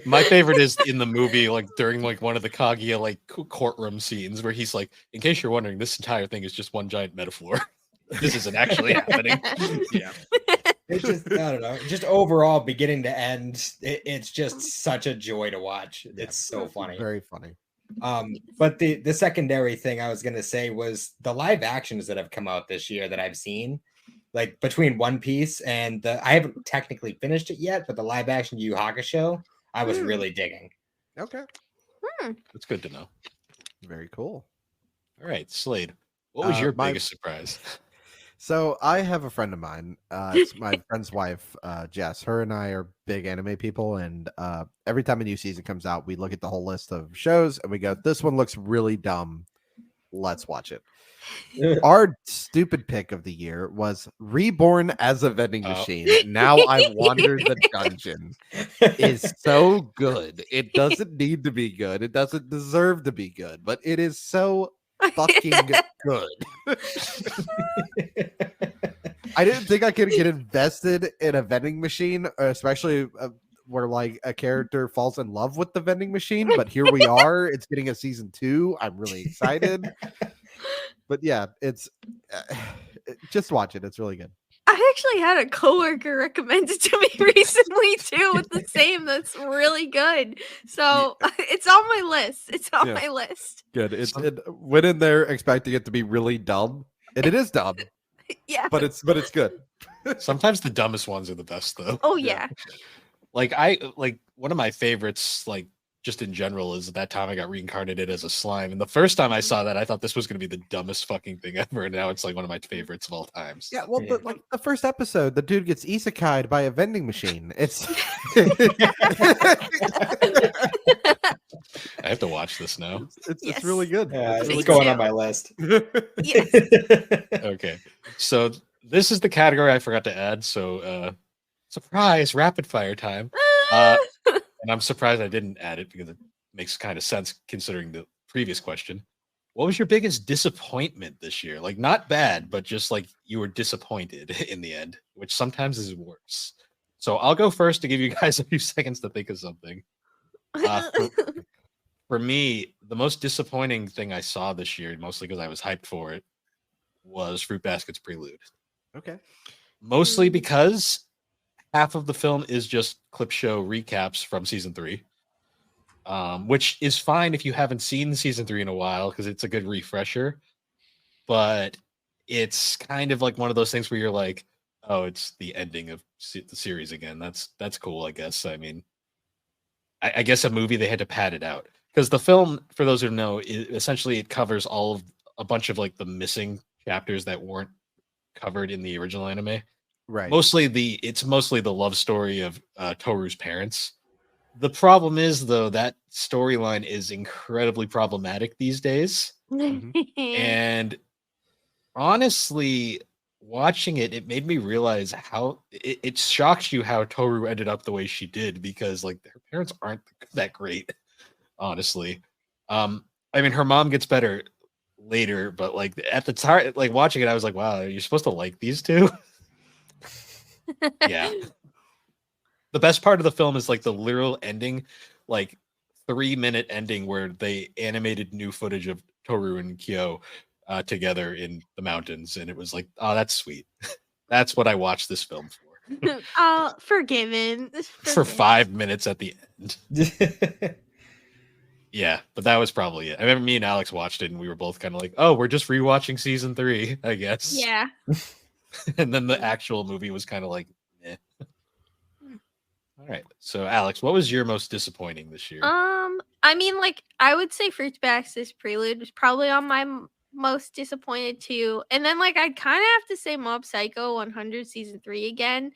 My favorite is in the movie, like during like one of the Kaguya like courtroom scenes where he's like, in case you're wondering, this entire thing is just one giant metaphor. This isn't actually happening. Yeah. It's just, I don't know, just overall beginning to end, it's just such a joy to watch. It's so funny. Very funny. But the secondary thing I was gonna say was the live actions that have come out this year that I've seen, like between One Piece and I haven't technically finished it yet, but the live action Yu Yu Hakusho, I was really digging. Okay. That's good to know. Very cool. All right, Slade. What was your my- biggest surprise? So I have a friend of mine. It's my friend's wife, Jess. Her and I are big anime people, and every time a new season comes out, we look at the whole list of shows and we go, "This one looks really dumb. Let's watch it." Our stupid pick of the year was Reborn as a Vending Machine. Now I Wander the Dungeon. Is so good. It doesn't need to be good. It doesn't deserve to be good, but it is so fucking good. I didn't think I could get invested in a vending machine, especially where like a character falls in love with the vending machine, but here we are. It's getting a season 2. I'm really excited. But yeah, it's just watch it. It's really good. I actually had a coworker recommend it to me recently too with the same. That's really good. So it's on my list. It's on my list. Good. It went in there expecting it to be really dumb, and it is dumb. Yeah. But it's good. Sometimes the dumbest ones are the best, though. Oh yeah. Like one of my favorites, like just in general, is that time I got reincarnated as a slime. And the first time I saw that, I thought this was going to be the dumbest fucking thing ever. And now it's like one of my favorites of all times. Yeah, well, like the first episode, the dude gets isekai'd by a vending machine. It's I have to watch this now. It's really good. Yeah, it's it's really going on my list. Yes. Okay, so this is the category I forgot to add. So surprise, rapid fire time. And I'm surprised I didn't add it because it makes kind of sense considering the previous question. What was your biggest disappointment this year? Like not bad, but just like you were disappointed in the end, which sometimes is worse. So I'll go first to give you guys a few seconds to think of something. For me, the most disappointing thing I saw this year, mostly because I was hyped for it, was Fruit Basket's Prelude. Okay. Mostly because half of the film is just clip show recaps from season 3, which is fine if you haven't seen season 3 in a while because it's a good refresher. But it's kind of like one of those things where you're like, oh, it's the ending of the series again. That's cool, I guess. I mean, I guess a movie they had to pad it out because the film, for those who know, essentially it covers a bunch of like the missing chapters that weren't covered in the original anime. Right. It's mostly the love story of Toru's parents. The problem is though that storyline is incredibly problematic these days. And honestly, watching it made me realize how it shocks you how Toru ended up the way she did because like her parents aren't that great, honestly. I mean, her mom gets better later, but like at the time, like watching it, I was like, wow, you're supposed to like these two. Yeah. The best part of the film is like the literal ending, like 3-minute ending where they animated new footage of Toru and Kyo together in the mountains, and it was like, oh, that's sweet. That's what I watched this film for. Forgiven. For 5 minutes at the end. Yeah, but that was probably it. I remember me and Alex watched it, and we were both kind of like, oh, we're just rewatching season 3, I guess. Yeah. And then the actual movie was kind of like, eh. All right. So, Alex, what was your most disappointing this year? I mean, like, I would say Fruits Basket's Prelude was probably on my most disappointed too. And then, like, I'd kind of have to say Mob Psycho 100 season 3 again.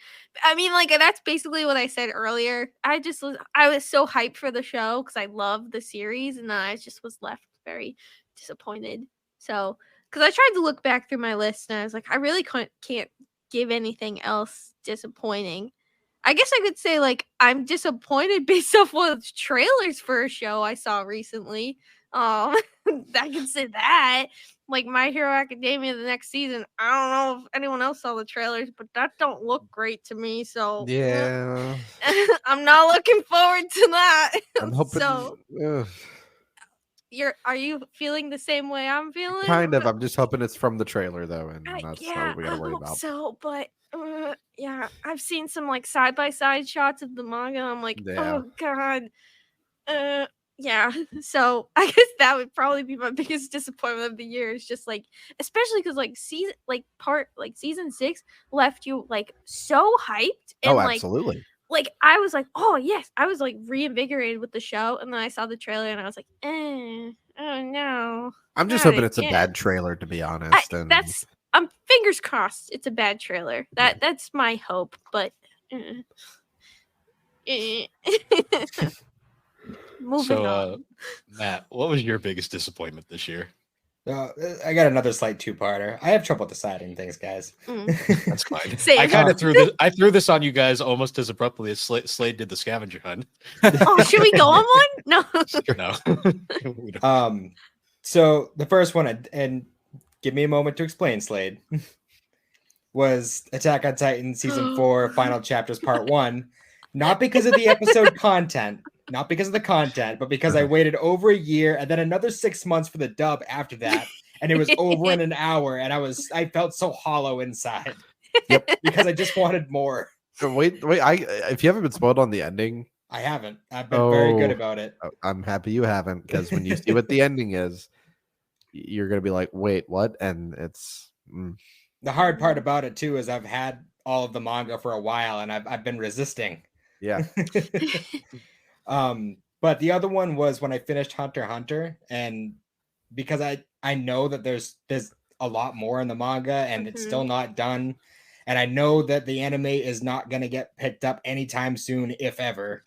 I mean, like, that's basically what I said earlier. I was so hyped for the show because I love the series, and then I just was left very disappointed. So, because I tried to look back through my list, and I was like, I really can't give anything else disappointing. I guess I could say, like, I'm disappointed based off what trailers for a show I saw recently. I can say that. like My Hero Academia the next season. I don't know if anyone else saw the trailers, but that don't look great to me. So Yeah, I'm not looking forward to that. I'm hoping. So ugh, are you feeling the same way I'm feeling? kind of. I'm just hoping it's from the trailer though, and that's Yeah, what we gotta I worry hope about. so, but yeah, I've seen some like side by side shots of the manga. And I'm like, Yeah. oh god, yeah. So I guess that would probably be my biggest disappointment of the year. Is just like, especially because like season 6 left you like so hyped and Oh, like absolutely. I was like, oh yes, I was like reinvigorated with the show, and then I saw the trailer and I was like, oh no. I'm just not hoping it's a again. bad trailer, to be honest. And That's fingers crossed it's a bad trailer. That's my hope, but moving on. Matt, what was your biggest disappointment this year? I got another slight two-parter. I have trouble deciding things, guys. That's fine. Same. I kind of threw this on you guys almost as abruptly as Slade did the scavenger hunt. Oh, should we go on one? No. No. We don't. So the first one, and give me a moment to explain, Slade, was Attack on Titan season 4 final chapters part 1. Not because of the episode content, not because of the content, but because I waited over a year and then another 6 months for the dub after that, and it was over in an hour, and I felt so hollow inside. Yep. Because I just wanted more. wait, if you haven't been spoiled on the ending, I haven't. I've been very good about it. I'm happy you haven't, because when you see what the ending is, you're gonna be like, wait, what? And it's The hard part about it too is I've had all of the manga for a while, and I've been resisting. yeah. But the other one was when I finished Hunter x Hunter, and because I know that there's a lot more in the manga and it's still not done, and I know that the anime is not going to get picked up anytime soon, if ever.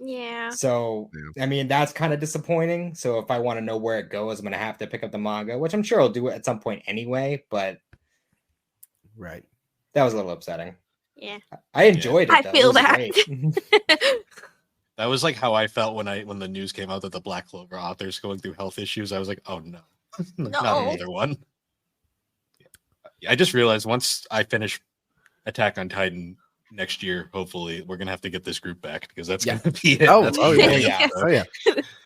Yeah. So I mean, that's kind of disappointing. So if I want to know where it goes, I'm going to have to pick up the manga, which I'm sure I'll do it at some point anyway, but Right. that was a little upsetting. Yeah. I enjoyed it. I though. feel It was that. great. That was like how I felt when the news came out that the Black Clover author's going through health issues. I was like, oh no, not another one. I just realized once I finish Attack on Titan next year, hopefully we're gonna have to get this group back because that's gonna be it. Oh, That's oh, gonna be yeah. it. Oh yeah.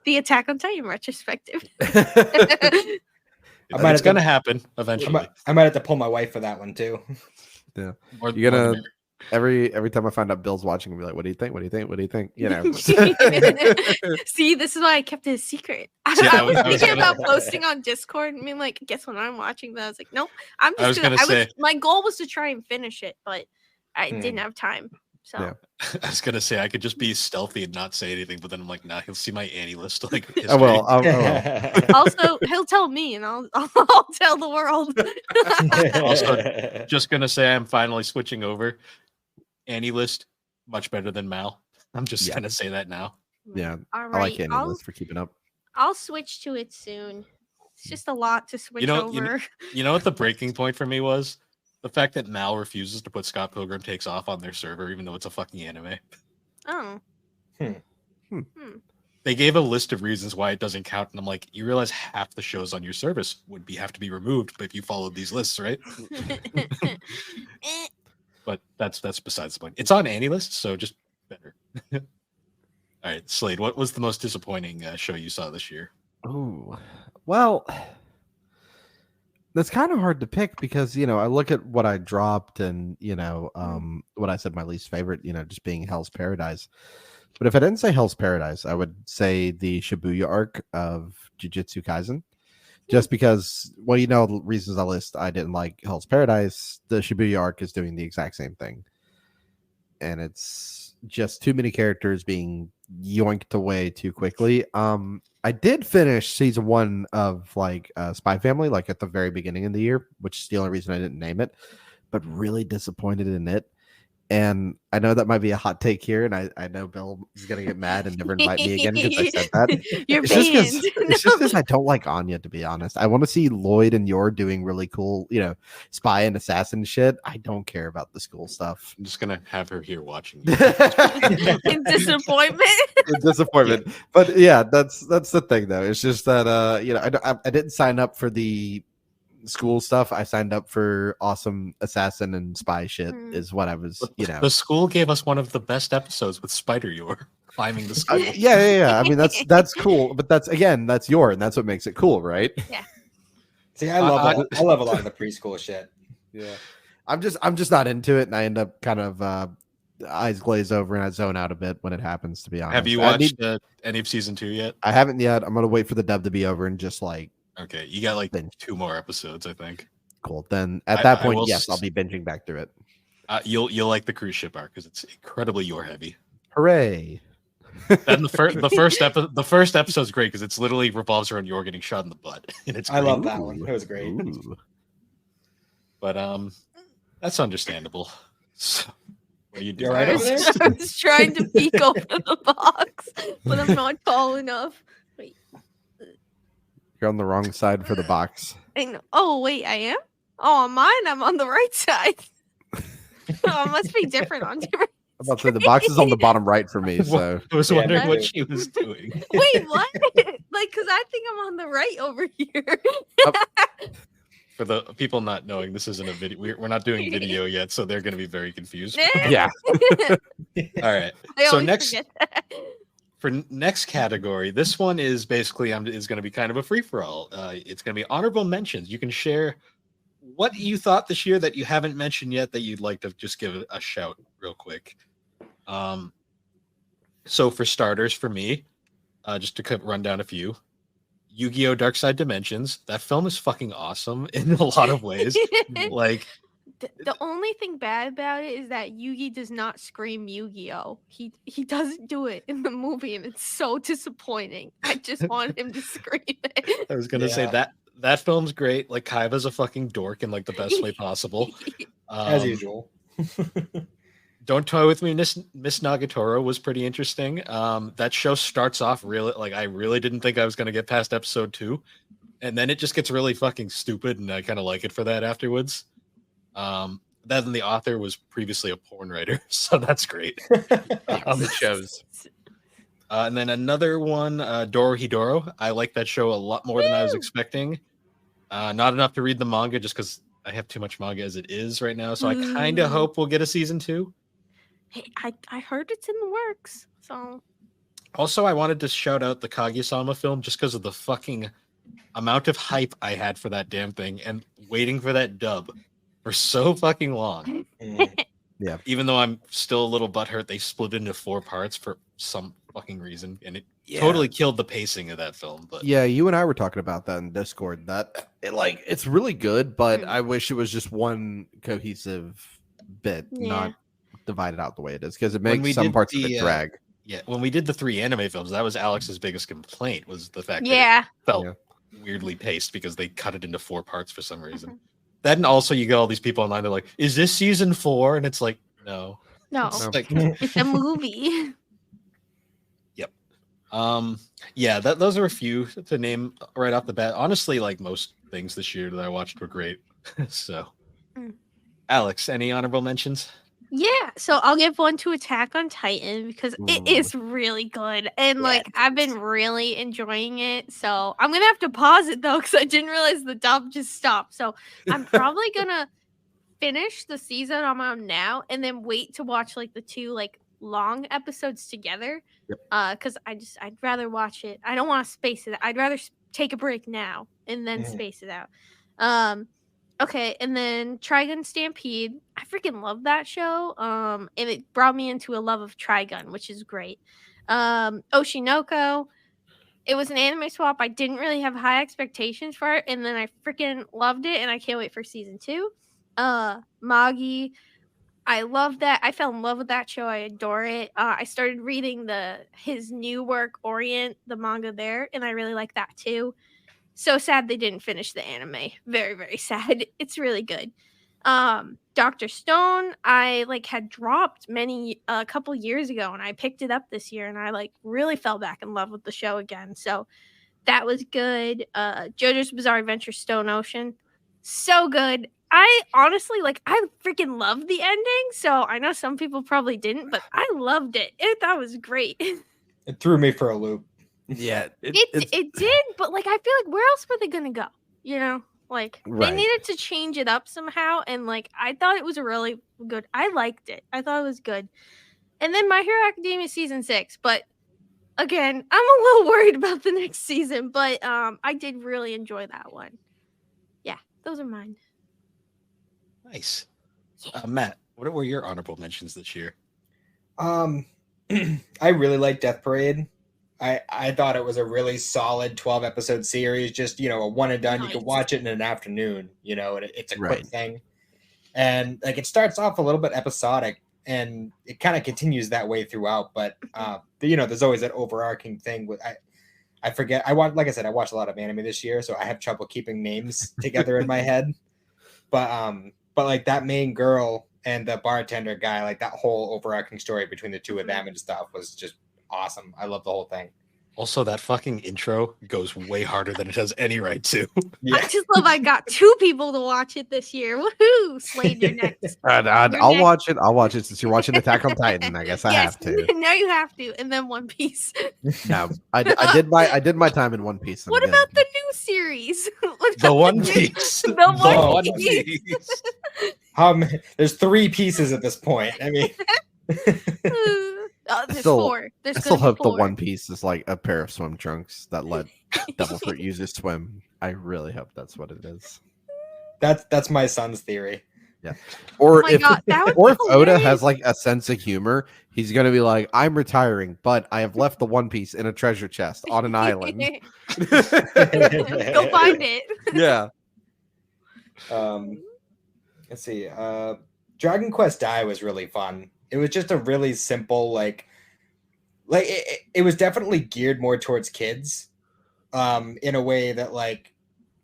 The Attack on Titan retrospective. It's gonna happen eventually. I might have to pull my wife for that one too. Yeah. More- You're more gonna the every time I find out Bill's watching, I'll be like, what do you think? What do you think? What do you think? You know. See, this is why I kept it a secret. See, I I was was thinking gonna- about posting on Discord and being like, guess what I'm watching? But I was like, nope. I'm I was just gonna say- my goal was to try and finish it, but I didn't have time. So Yeah. I was gonna say I could just be stealthy and not say anything, but then I'm like, nah, he'll see my Annie list. Like, Oh well. also he'll tell me and I'll tell the world. Also, just gonna say I'm finally switching over. Annie list much better than Mal. I'm just Yeah. gonna say that now. Yeah. All I like right. Andy I'll, List for keeping up. I'll switch to it soon. It's just a lot to switch over. You know what the breaking point for me was? The fact that Mal refuses to put Scott Pilgrim Takes Off on their server, even though it's a fucking anime. Oh. They gave a list of reasons why it doesn't count, and I'm like, you realize half the shows on your service would have to be removed, but if you followed these lists, right? But that's besides the point. It's on Annie List, so just better. All right, Slade, what was the most disappointing show you saw this year? Oh, well, that's kind of hard to pick because, I look at what I dropped and, what I said my least favorite, just being Hell's Paradise. But if I didn't say Hell's Paradise, I would say the Shibuya arc of Jujutsu Kaisen. Just because, the reasons I list, I didn't like Hell's Paradise. The Shibuya arc is doing the exact same thing. And it's just too many characters being yoinked away too quickly. I did finish season 1 of Spy Family, at the very beginning of the year, which is the only reason I didn't name it, but really disappointed in it. And I know that might be a hot take here, and I know Bill is going to get mad and never invite me again because I said that. You're It's banned. just because I don't like Anya, to be honest. I want to see Lloyd and Yor doing really cool, spy and assassin shit. I don't care about the school stuff. I'm just gonna have her here watching you. In disappointment. Disappointment. But yeah, that's the thing though. It's just that I didn't sign up for the school stuff, I signed up for awesome assassin and spy shit. Is what I was, The school gave us one of the best episodes with Spider Yor climbing the school. Yeah. I mean, that's cool, but that's Yor, and that's what makes it cool, right? Yeah. See, I love a lot of the preschool shit. Yeah, I'm just not into it, and I end up kind of eyes glaze over and I zone out a bit when it happens. To be honest, have you watched any of season 2 yet? I haven't yet. I'm gonna wait for the dub to be over and just like. Okay, you got like 2 more episodes, I think. Cool. Then at that point, yes, I'll be binging back through it. You'll like the cruise ship arc because it's incredibly Yor heavy. Hooray! And the first episode's great because it's literally revolves around Yor getting shot in the butt, and it's I love that one. It was great. Ooh. But that's understandable. So, what are you doing? You're right over there? I was trying to peek over the box, but I'm not tall enough. Wait. You're on the wrong side for the box. I know. Oh, wait, I am? Oh, on mine, I'm on the right side. Oh, it must be different on different. I'm about to say the box is on the bottom right for me. So I was wondering what she was doing. Wait, what? Like, because I think I'm on the right over here. For the people not knowing, this isn't a video. We're not doing video yet, so they're going to be very confused. yeah. All right. I So always next forget that. for next category, this one is basically is going to be kind of a free for all. It's going to be honorable mentions. You can share what you thought this year that you haven't mentioned yet that you'd like to just give a shout real quick. So for starters, for me, just to run down a few. Yu-Gi-Oh! Dark Side Dimensions. That film is fucking awesome in a lot of ways. Like the only thing bad about it is that Yugi does not scream Yu-Gi-Oh! He doesn't do it in the movie, and it's so disappointing. I just want him to scream it. I was gonna say that film's great. Like Kaiba's a fucking dork in like the best way possible. As usual. Don't Toy With Me, Miss Nagatoro was pretty interesting. That show starts off really like I really didn't think I was gonna get past episode 2, and then it just gets really fucking stupid, and I kind of like it for that afterwards. Then the author was previously a porn writer, so that's great. It shows. And then another one, Dorohedoro. I like that show a lot more than I was expecting. Not enough to read the manga just because I have too much manga as it is right now. So I kind of hope we'll get a season 2. Hey, I heard it's in the works. So also, I wanted to shout out the Kaguya-sama film just because of the fucking amount of hype I had for that damn thing and waiting for that dub for so fucking long. Yeah. Even though I'm still a little butthurt, they split into 4 parts for some fucking reason, and it totally killed the pacing of that film. But yeah, you and I were talking about that in Discord. That it's really good, but I wish it was just one cohesive bit, not divided out the way it is, because it makes some parts of it drag. Yeah, when we did the 3 anime films, that was Alex's biggest complaint, was the fact that it felt weirdly paced because they cut it into 4 parts for some reason. Then also you get all these people online, they're like, is this season 4? And it's like, no. No, Like, it's a movie. Yep. Yeah, those are a few to name right off the bat. Honestly, like most things this year that I watched were great. So, Alex, any honorable mentions? Yeah, so I'll give one to Attack on Titan because it is really good. And like I've been really enjoying it. So I'm gonna have to pause it though, because I didn't realize the dub just stopped. So I'm probably gonna finish the season I'm on now and then wait to watch like the 2 like long episodes together. Because I'd rather watch it. I don't want to space it. I'd rather take a break now and then space it out. Okay, and then Trigun Stampede. I freaking love that show. And it brought me into a love of Trigun, which is great. Oshinoko. It was an anime swap. I didn't really have high expectations for it, and then I freaking loved it, and I can't wait for season 2. Magi. I love that. I fell in love with that show. I adore it. I started reading his new work, Orient, the manga there, and I really like that too. So sad they didn't finish the anime. Very, very sad. It's really good. Dr. Stone, I had dropped a couple years ago, and I picked it up this year, and I really fell back in love with the show again. So that was good. JoJo's Bizarre Adventure Stone Ocean, so good. I honestly I freaking loved the ending. So I know some people probably didn't, but I loved it. That was great. It threw me for a loop. Yeah, it did, but I feel like where else were they gonna go? You know? Like they Right. needed to change it up somehow, and like I thought it was really good. I liked it. I thought it was good. And then My Hero Academia season 6, but again, I'm a little worried about the next season, but I did really enjoy that one. Yeah, those are mine. Nice. Matt, what were your honorable mentions this year? I really like Death Parade. I thought it was a really solid 12 episode series. Just, a one and done. You Nice. could watch it in an afternoon. And it's a Right. quick thing. And like it starts off a little bit episodic, and it kind of continues that way throughout. But there's always that overarching thing with I forget. Like I said, I watched a lot of anime this year, so I have trouble keeping names together in my head. But like that main girl and the bartender guy, like that whole overarching story between the two of them and stuff was just awesome. I love the whole thing. Also, that fucking intro goes way harder than it has any right to. Yeah. I just love I got 2 people to watch it this year. Woohoo! Slade, you're next. I'll next. watch it. I'll watch it since you're watching Attack on Titan. I guess I Yes, have to. now you have to, and then One Piece. No, I did my time in One Piece. What about the new series? What The about One new- Piece. The One Piece. Piece. There's 3 pieces at this point. I mean, There's still- 4. There's I still gonna hope be the 4. One Piece is like a pair of swim trunks that let Devil Fruit users swim. I really hope that's what it is. that's my son's theory. Or Oh my if God, that would or be if Oda hilarious. has like a sense of humor, he's gonna be like, "I'm retiring, but I have left the One Piece in a treasure chest on an island." Go find it. Yeah. Let's see. Dragon Quest Dai was really fun. It was just a really simple, like it was definitely geared more towards kids, in a way that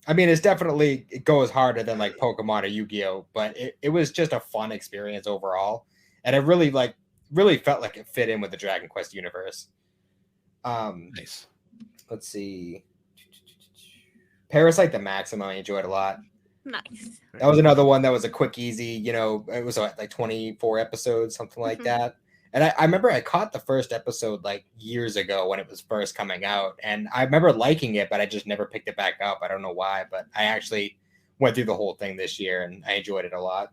it goes harder than like Pokemon or Yu-Gi-Oh, but it was just a fun experience overall, and it really felt like it fit in with the Dragon Quest universe. Nice. Let's see. Parasite the Maxim I enjoyed a lot. Nice. That was another one that was a quick, easy, it was like 24 episodes, something like Mhm. that. And I remember I caught the first episode like years ago when it was first coming out. And I remember liking it, but I just never picked it back up. I don't know why, but I actually went through the whole thing this year and I enjoyed it a lot.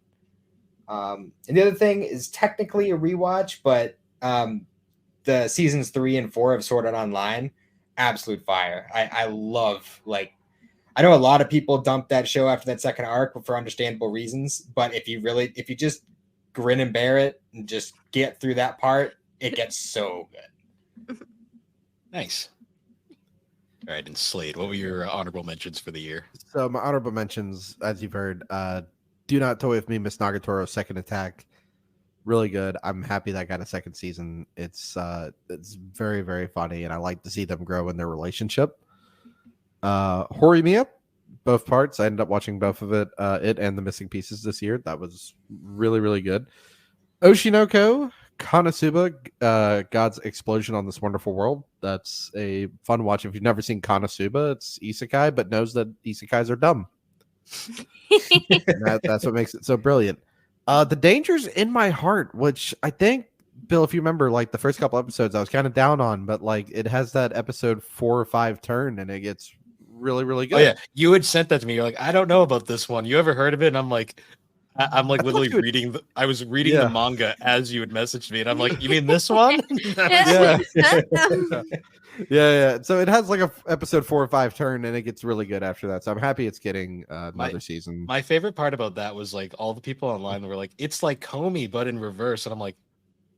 And the other thing is technically a rewatch, but the seasons 3 and 4 of Sword Art Online, absolute fire. I love, I know a lot of people dumped that show after that second arc for understandable reasons, but if you just grin and bear it and just get through that part, it gets so good. Nice. All right, and Slade, what were your honorable mentions for the year? So my honorable mentions, as you've heard, Do Not Toy With Me, Miss Nagatoro's Second Attack. Really good. I'm happy that got a second season. It's very, very funny, and I like to see them grow in their relationship. Horimiya, both parts. I ended up watching both of it and The Missing Pieces this year. That was really, really good. Oshinoko, Konosuba, God's Explosion on This Wonderful World. That's a fun watch. If you've never seen Konosuba, it's isekai, but knows that isekais are dumb. That's what makes it so brilliant. The Dangers in My Heart, which I think, Bill, if you remember, like the first couple episodes, I was kind of down on, but like it has that episode 4 or 5 turn, and it gets really, really good. Oh yeah, you had sent that to me. You're like, I don't know about this one. You ever heard of it? And I'm like literally you would- reading. I was reading Yeah. the manga as you had messaged me, and I'm like, you mean this one? Yeah. Yeah. So it has like a episode 4 or 5 turn, and it gets really good after that. So I'm happy it's getting another season. My favorite part about that was like all the people online were like, it's like Comey but in reverse, and I'm like,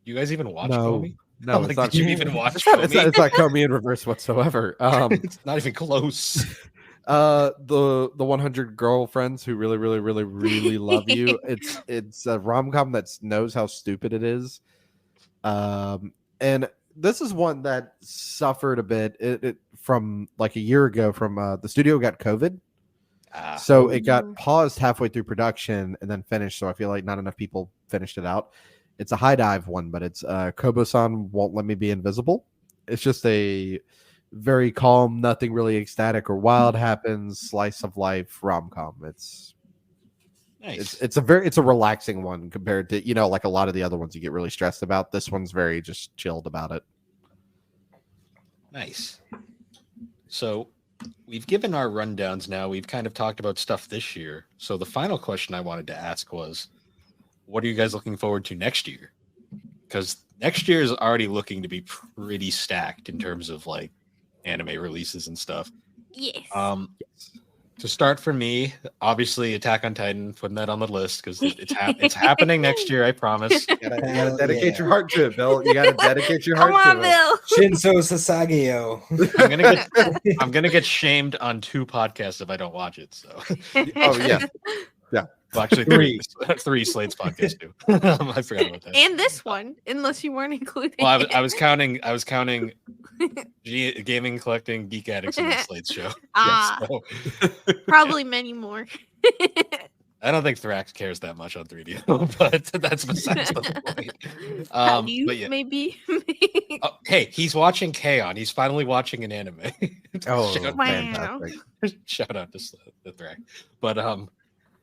you guys even watch Comey? No, I'm it's like, not. did you even watch It's not, Comey? it's not Comey in reverse whatsoever. It's not even close. The 100 girlfriends who really, really, really, really love you. It's a rom-com that knows how stupid it is. And this is one that suffered a bit it from like a year ago from the studio got COVID. So it got paused halfway through production and then finished. So I feel like not enough people finished it out. It's a high dive one, but it's Kobo-san Won't Let Me Be Invisible. It's just a very calm, nothing really ecstatic or wild happens, slice of life rom-com. It's Nice. it's a relaxing one compared to, like a lot of the other ones you get really stressed about. This one's very just chilled about it. Nice. So we've given our rundowns now. We've kind of talked about stuff this year. So the final question I wanted to ask was, what are you guys looking forward to next year? Because next year is already looking to be pretty stacked in terms of like anime releases and stuff. Yes. To start for me, obviously Attack on Titan, putting that on the list because it's happening next year. I promise. You gotta Hell dedicate yeah. your heart to it, Bill. You gotta dedicate your heart Come on, to it. Bill. Shinso Sasageo. I'm gonna get shamed on 2 podcasts if I don't watch it. So, Oh yeah. well, actually 3 Slade's podcast too. I forgot about that. And this one, unless you weren't including. Well, it. I was counting gaming, collecting, Geek Addicts, and the Slade's show. Ah, So, probably many more. I don't think Thrax cares that much on 3DO, but that's besides the point. Have you But yeah. maybe? Oh, hey, he's watching K-On! He's finally watching an anime. Oh, Shout- Wow. fantastic. Shout out to the Thrax. But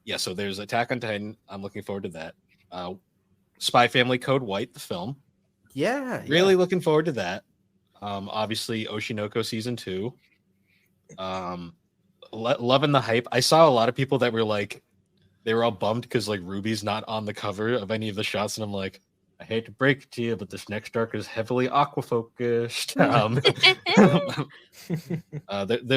yeah, so there's Attack on Titan. I'm looking forward to that. Spy Family Code White, the film. Yeah. Really looking forward to that. Obviously Oshinoko season 2. Loving the hype. I saw a lot of people that were like, they were all bummed because like Ruby's not on the cover of any of the shots, and I'm like, I hate to break it to you, but this next arc is heavily aqua focused. There's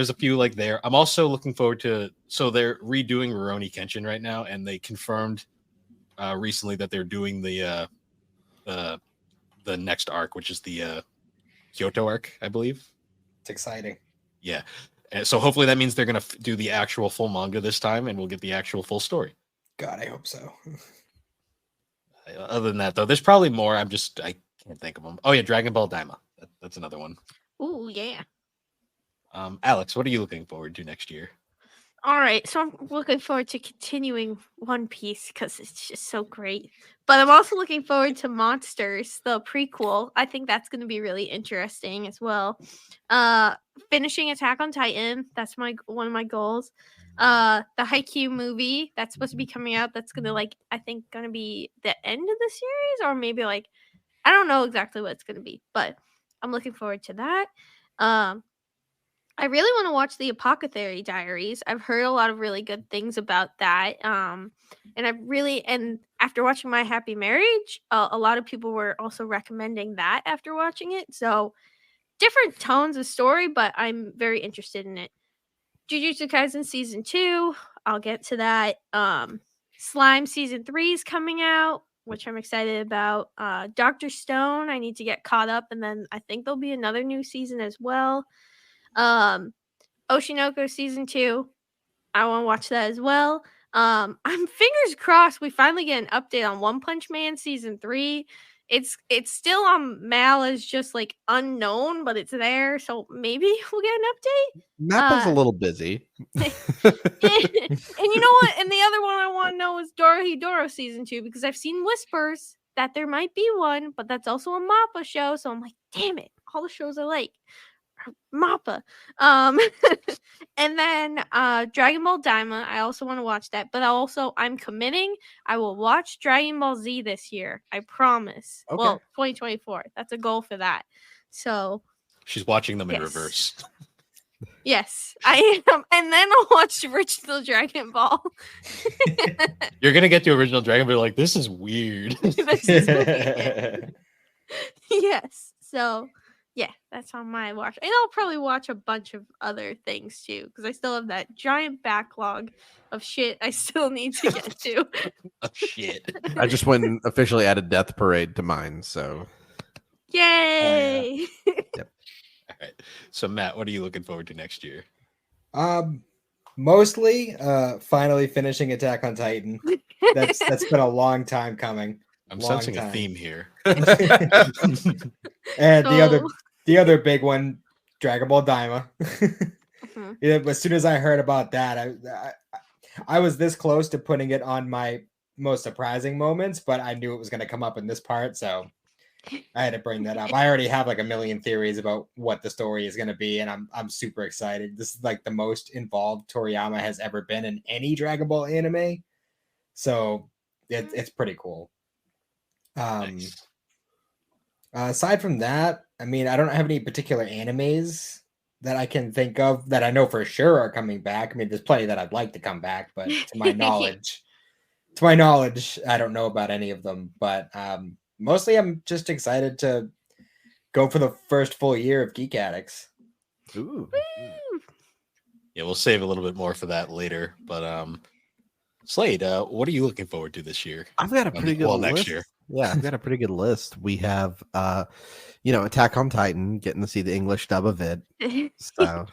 a few like there. I'm also looking forward to. So they're redoing Rurouni Kenshin right now, and they confirmed recently that they're doing the next arc, which is the Kyoto arc, I believe. It's exciting. Yeah. And so hopefully that means they're gonna do the actual full manga this time, and we'll get the actual full story. God, I hope so. Other than that, though, there's probably more. I can't think of them. Oh yeah, Dragon Ball Daima. That's another one. Ooh, yeah. Alex, what are you looking forward to next year? All right, so I'm looking forward to continuing One Piece because it's just so great. But I'm also looking forward to Monsters, the prequel. I think that's going to be really interesting as well. Finishing Attack on Titan, that's one of my goals. The Haikyuu movie that's supposed to be coming out. That's gonna I think gonna be the end of the series, or maybe I don't know exactly what it's gonna be, but I'm looking forward to that. I really want to watch the Apothecary Diaries. I've heard a lot of really good things about that. And after watching My Happy Marriage, a lot of people were also recommending that after watching it. So different tones of story, but I'm very interested in it. Jujutsu Kaisen season 2, I'll get to that. Slime season 3 is coming out, which I'm excited about. Dr. Stone, I need to get caught up, and then I think there'll be another new season as well. Oshinoko season 2, I want to watch that as well. I'm fingers crossed we finally get an update on One Punch Man season 3. It's still on Mal as just unknown, but it's there, so maybe we'll get an update. Mappa's a little busy. And you know what? And the other one I want to know is Dorohedoro season 2, because I've seen whispers that there might be one, but that's also a Mappa show, so I'm like, damn it, all the shows I like are Mappa. And then Dragon Ball Daima, I also want to watch that, but I'm committing, I will watch Dragon Ball Z this year. I promise. Okay. Well, 2024. That's a goal for that. So She's watching them in Yes. reverse. yes, I am. And then I'll watch Original Dragon Ball. You're gonna get the original Dragon Ball, like, this is weird. This is weird. Yes. So yeah, that's on my watch. And I'll probably watch a bunch of other things too, because I still have that giant backlog of shit I still need to get to. Oh, shit. I just went and officially added Death Parade to mine, so Yay! All right. So Matt, what are you looking forward to next year? Mostly finally finishing Attack on Titan. That's been a long time coming. I'm Long sensing a time. theme here. And So- the other big one, Dragon Ball Daima. Mhm. Yeah, but as soon as I heard about that, I was this close to putting it on my most surprising moments, but I knew it was going to come up in this part, so I had to bring that up. I already have like a million theories about what the story is going to be, and I'm super excited. This is like the most involved Toriyama has ever been in any Dragon Ball anime, so it's pretty cool. Nice. Aside from that, I mean, I don't have any particular animes that I can think of that I know for sure are coming back. I mean, there's plenty that I'd like to come back, but to my knowledge, I don't know about any of them. But mostly, I'm just excited to go for the first full year of Geek Addicts. Ooh. Yeah, we'll save a little bit more for that later. But Slade, what are you looking forward to this year? I've got a pretty good list. Next year. Yeah, I've got a pretty good list. We have Attack on Titan, getting to see the English dub of it. So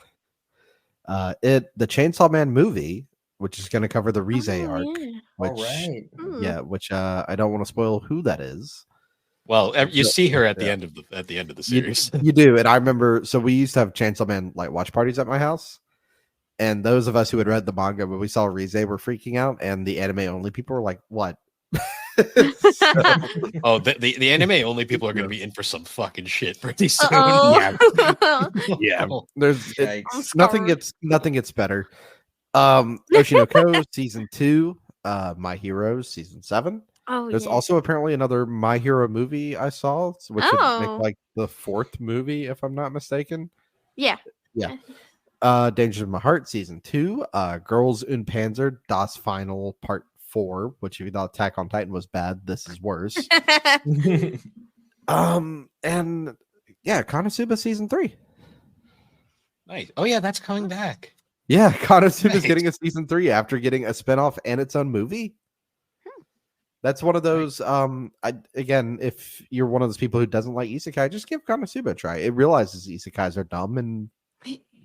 the Chainsaw Man movie, which is going to cover the Rize arc. Yeah. Which, All right. Yeah, which I don't want to spoil who that is. Well, you see her at the end of the series. You do, and I remember. So we used to have Chainsaw Man like watch parties at my house, and those of us who had read the manga when we saw Rize were freaking out, and the anime only people were like, "What?" Oh, the anime only people are going to be in for some fucking shit pretty soon. Yeah, Oh, there's Yikes. nothing gets better. Oshinoko season 2, My Heroes season 7. Oh, There's yeah. also apparently another My Hero movie I saw, which would make Oh. like the 4th movie, if I'm not mistaken. Yeah. Danger of My Heart season 2, Girls in Panzer Das Final Part 4, which if you thought Attack on Titan was bad, this is worse. And yeah, Konosuba season 3. nice. Oh yeah, that's coming back. Yeah, Konosuba is Nice. getting a season 3 after getting a spinoff and its own movie. That's one of those. Again, if you're one of those people who doesn't like isekai, just give Konosuba a try. It realizes isekais are dumb and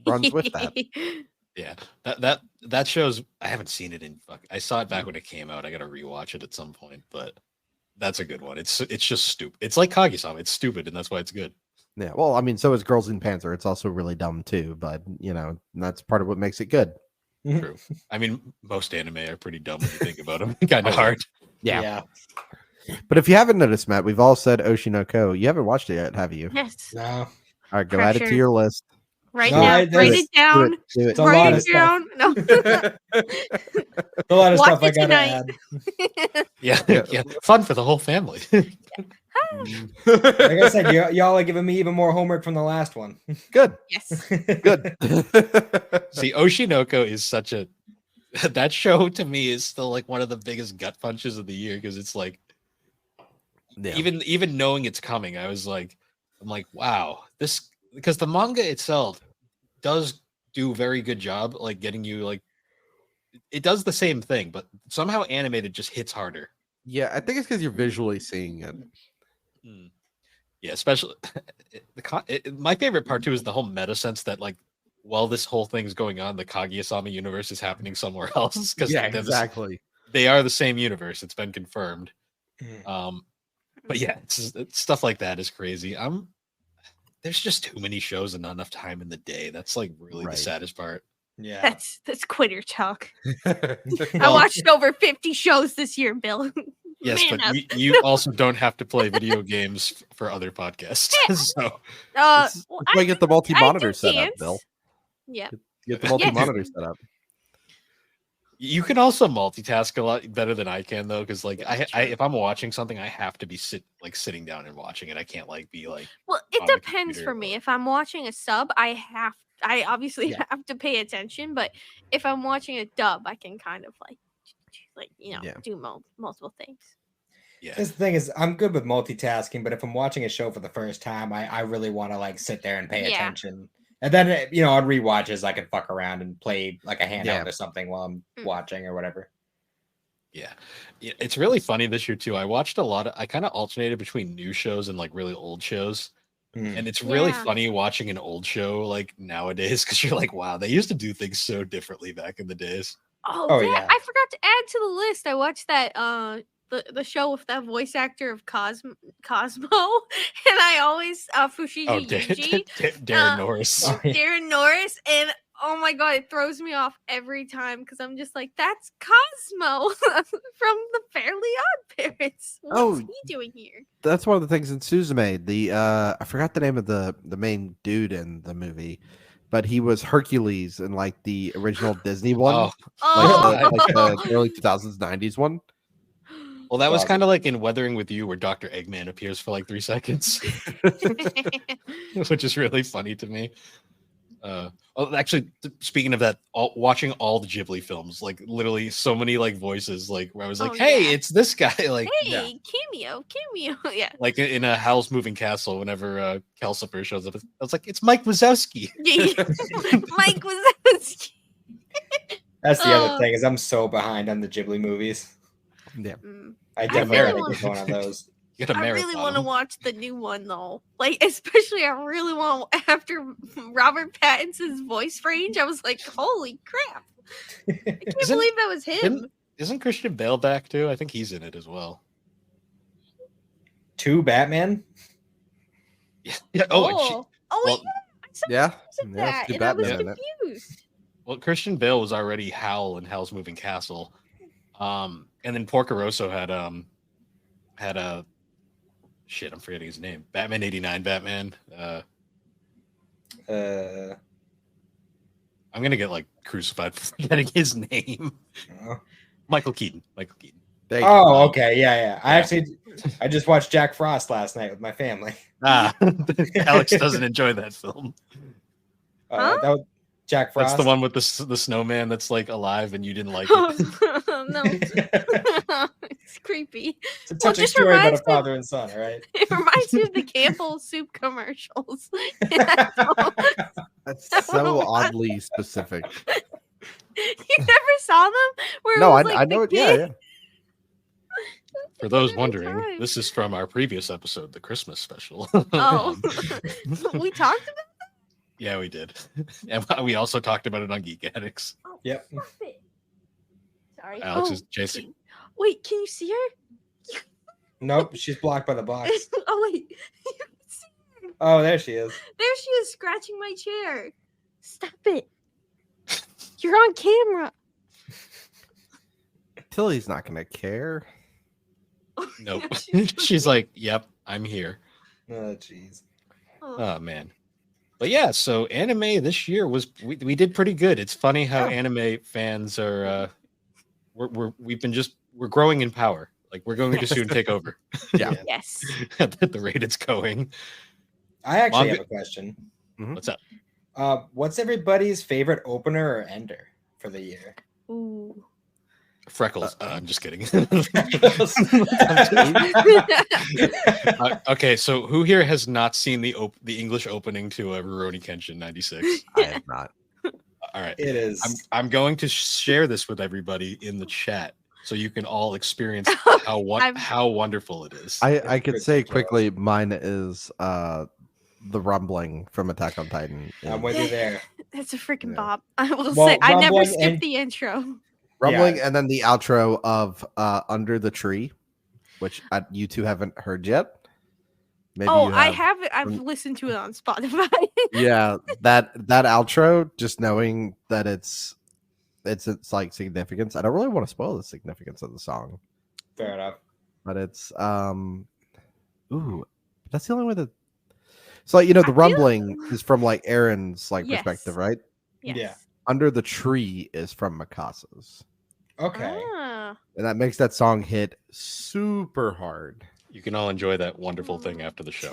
runs with that. Yeah, that shows. I haven't seen it in I saw it back when it came out. I got to rewatch it at some point, but that's a good one. It's just stupid. It's like Kaguya-sama. It's stupid, and that's why it's good. Yeah, well, I mean, so is Girls in Panzer. It's also really dumb too, but that's part of what makes it good. True. I mean, most anime are pretty dumb when you think about them. Kind of hard. Yeah. But if you haven't noticed, Matt, we've all said Oshinoko. You haven't watched it yet, have you? Yes. No. All right, go add it to Pressure. your list. Right No, now. I- Write it down. Do it. It's a Write lot it of stuff. down. No. A lot of Watch stuff I it gotta tonight. add. Yeah, Yeah. yeah. Fun for the whole family. Like I said, y'all are giving me even more homework from the last one. Good. Yes. Good. See, Oshinoko is such a that show to me is still like one of the biggest gut punches of the year because it's like Yeah. even knowing it's coming, I'm like, wow, this because the manga itself does do a very good job like getting you like it does the same thing, but somehow animated just hits harder. Yeah, I think it's because you're visually seeing it. Yeah, especially my favorite part too is the whole meta sense that like while this whole thing's going on, the Kaguya-sama universe is happening somewhere else because Yeah, exactly. they are the same universe. It's been confirmed. Mm. But yeah, it's stuff like that is crazy. There's just too many shows and not enough time in the day. That's like really Right. the saddest part. Yeah. That's quitter talk. I Well, watched over 50 shows this year, Bill. Yes, Man but up. you also don't have to play video games for other podcasts. Yeah. So That's Well, why you get the multi-monitor do set up, dance. Bill. Yeah. Get the multi-monitor set up. you can also multitask a lot better than I can though, because like That's I true. if I'm watching something, I have to be sitting down and watching it. I can't like be like Well, it on the depends computer for me. or- If I'm watching a sub, I obviously Yeah. have to pay attention, but if I'm watching a dub, I can kind of like Yeah. do multiple things. yeah. This thing is, I'm good with multitasking, but if I'm watching a show for the first time, I really want to like sit there and pay Yeah. attention. And then on rewatches, I can fuck around and play like a handout Yeah. or something while I'm Mm. watching or whatever. Yeah, it's really funny this year too. I watched a lot of. I kind of alternated between new shows and like really old shows, Mm. and it's really Yeah. funny watching an old show like nowadays because you're like, wow, they used to do things so differently back in the days. Oh, yeah. I forgot to add to the list. I watched that the show with that voice actor of Cosmo, and I always Fushigi Oh, Yuji, Darren Norris. Oh, yeah. Darren Norris, and oh my god, it throws me off every time because I'm just like, that's Cosmo from the Fairly Odd Parents. What's Oh, he doing here? That's one of the things in Suzume. The I forgot the name of the main dude in the movie, but he was Hercules in like the original Disney one, Oh, like the early 2000s, 90s one. well, that was Wow. kind of like in Weathering with You, where Dr. Eggman appears for like 3 seconds, which is really funny to me. Actually, speaking of that, watching all the Ghibli films, like literally so many like voices, like where I was like, Oh, "Hey, yeah. it's this guy!" Like, Hey, cameo. Yeah. like in a Howl's Moving Castle. Whenever Kelsifer shows up, I was like, "It's Mike Wazowski." Mike Wazowski. That's the other Oh. thing is I'm so behind on the Ghibli movies. Yeah. I I definitely really gotta want- get going on those. You got a I really marathon want to them. watch the new one though. Like, especially I really want after Robert Pattinson's voice range. I was like, holy crap! I can't Isn't- believe that was him. Isn't Christian Bale back too? I think he's in it as well. 2 Batman. Yeah. Well, yeah. I saw Yeah. pictures of Yeah, that, it's too and I was Batman in it. confused. well, Christian Bale was already Howl in Howl's Moving Castle, and then Porco Rosso had a shit. I'm forgetting his name. Batman '89. Batman. I'm gonna get like crucified for forgetting his name. Oh. Michael Keaton. Michael Keaton. There you Oh, go. okay, yeah. I just watched Jack Frost last night with my family. Ah, Alex doesn't enjoy that film. Huh? That was Jack Frost. That's the one with the snowman that's like alive, and you didn't like it. No, it's creepy. It's a Well, touching just story about a reminds me- father and son, all right? It reminds me of the Campbell soup commercials. That's so oddly specific. You never saw them? Where it No, was, I the know it. Yeah, kid- yeah. For those Every wondering, time. this is from our previous episode, the Christmas special. Oh, we talked about. Yeah, we did, and we also talked about it on Geek Addicts. Oh, Yep. stop it. Sorry. Alex Oh, is chasing. Wait, can you see her? Nope, she's blocked by the box. Oh wait, you can see her. Oh, there she is. There she is, scratching my chair. Stop it. You're on camera. Tilly's not gonna care. Nope. She's like, "Yep, I'm here." Oh, jeez. Oh. Oh man. But yeah, so anime this year was we did pretty good. It's funny how Yeah. anime fans are we're growing in power. Like we're going to soon take over Yeah. Yes. at the rate it's going. I actually Manga- have a question. What's up? What's everybody's favorite opener or ender for the year? Ooh. Freckles. I'm just kidding. Oh, Okay, so who here has not seen the English opening to Rurouni Kenshin 96? I have not. All right. It is. I'm going to share this with everybody in the chat so you can all experience how wonderful it is. I could It's say pretty quickly, mine is the rumbling from Attack on Titan. I'm with you there. That's a freaking Yeah. bop. I will Well, say I never rumbling skipped and- the intro. Rumbling, Yeah. and then the outro of Under the Tree, which you two haven't heard yet. Maybe Oh, you I have. have it. I've listened to it on Spotify. Yeah, that outro, just knowing that it's like significance. I don't really want to spoil the significance of the song, Fair enough. but it's ooh, that's the only way that. So like, the I feel- rumbling is from like Aaron's like Yes. perspective, right? Yes. Yeah. Under the Tree is from Mikasa's, Okay. Ah. and that makes that song hit super hard. You can all enjoy that wonderful thing after the show.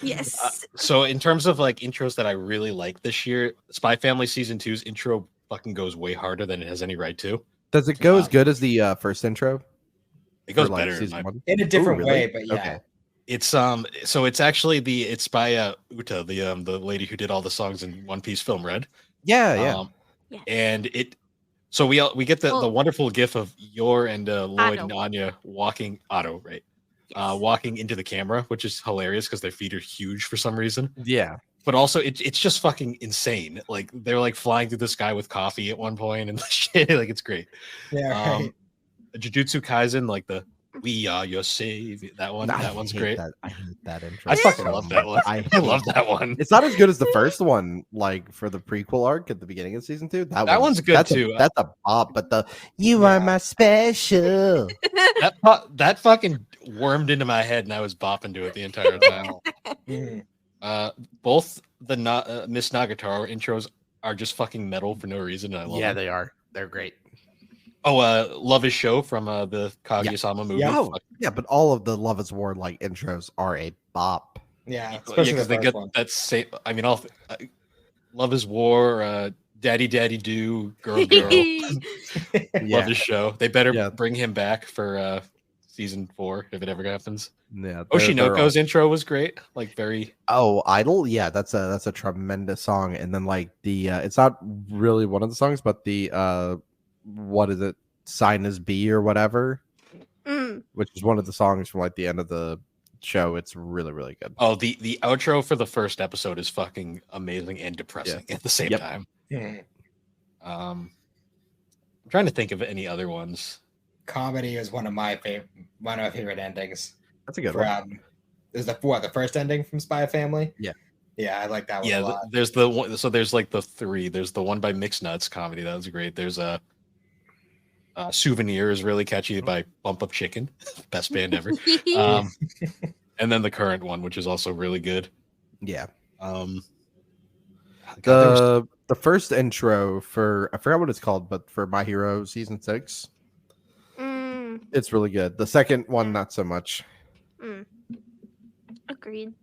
Yes. So in terms of like intros that I really like this year, Spy Family Season 2's intro fucking goes way harder than it has any right to. Does it go as good as the first intro? It goes for, like, better. in season my- one? In a different Ooh, really? way, but yeah. Okay. It's so it's actually it's by Uta, the lady who did all the songs in One Piece film Red. Yeah, yeah. Yeah. And so we get the Well- wonderful gif of Yor and Lloyd Otto. and Anya walking right. Yes. Walking into the camera, which is hilarious because their feet are huge for some reason. Yeah. But also, it's just fucking insane. Like they're like flying through the sky with coffee at one point and shit. Like it's great. Yeah. Right. Jujutsu Kaisen, like the "We Are Your Savior." That one. I That one's hate great. I hate that intro. I fucking so love that one. much. I love that one. It's not as good as the first one, like for the prequel arc at the beginning of season 2. That one's good that's too. That's a bop, but the "You Are Yeah. My Special." That fucking wormed into my head, and I was bopping to it the entire time. Mhm. Both the Miss Nagatoro intros are just fucking metal for no reason. And I love them. they are. They're great. Oh, Love Is Show from the Kaguya-sama movie. Yeah. Oh, yeah, but all of the Love Is War like intros are a bop. Yeah. Yeah, Especially because the they first get one. that same. I mean, Love is War, Daddy Daddy Do, Girl Girl. Love his show. They better bring him back for season 4 if it ever happens. Yeah, Oshinoko's intro was great. Like very Idol. Yeah, that's a tremendous song. And then like the it's not really one of the songs, but the what is it? Sign is B or whatever, which is one of the songs from like the end of the show. It's really, really good. Oh, the outro for the first episode is fucking amazing and depressing at the same time. I'm trying to think of any other ones. Comedy is one of my favorite endings. That's a good one. Is the first ending from Spy Family? Yeah, I like that one a lot. There's the one. So there's like the 3. There's the one by Mixed Nuts Comedy. That was great. There's a Souvenir is really catchy by Bump Up Chicken, best band ever. And then the current one, which is also really good. Yeah. God, the first intro for I forgot what it's called, but for My Hero season 6, it's really good. The second one, not so much. Agreed.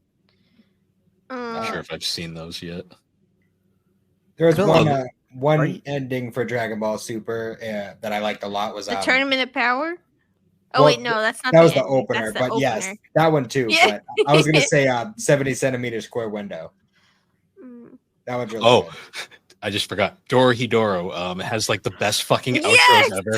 Not sure if I've seen those yet. There's one ending for Dragon Ball Super that I liked a lot was the Tournament of Power. Oh well, wait, no, that's not. That was the ending. opener, That's the but yes, opener. that one too. Yeah. But I was gonna say 70 centimeter square window. That was really good. I just forgot. Dorohedoro has like the best fucking outros ever.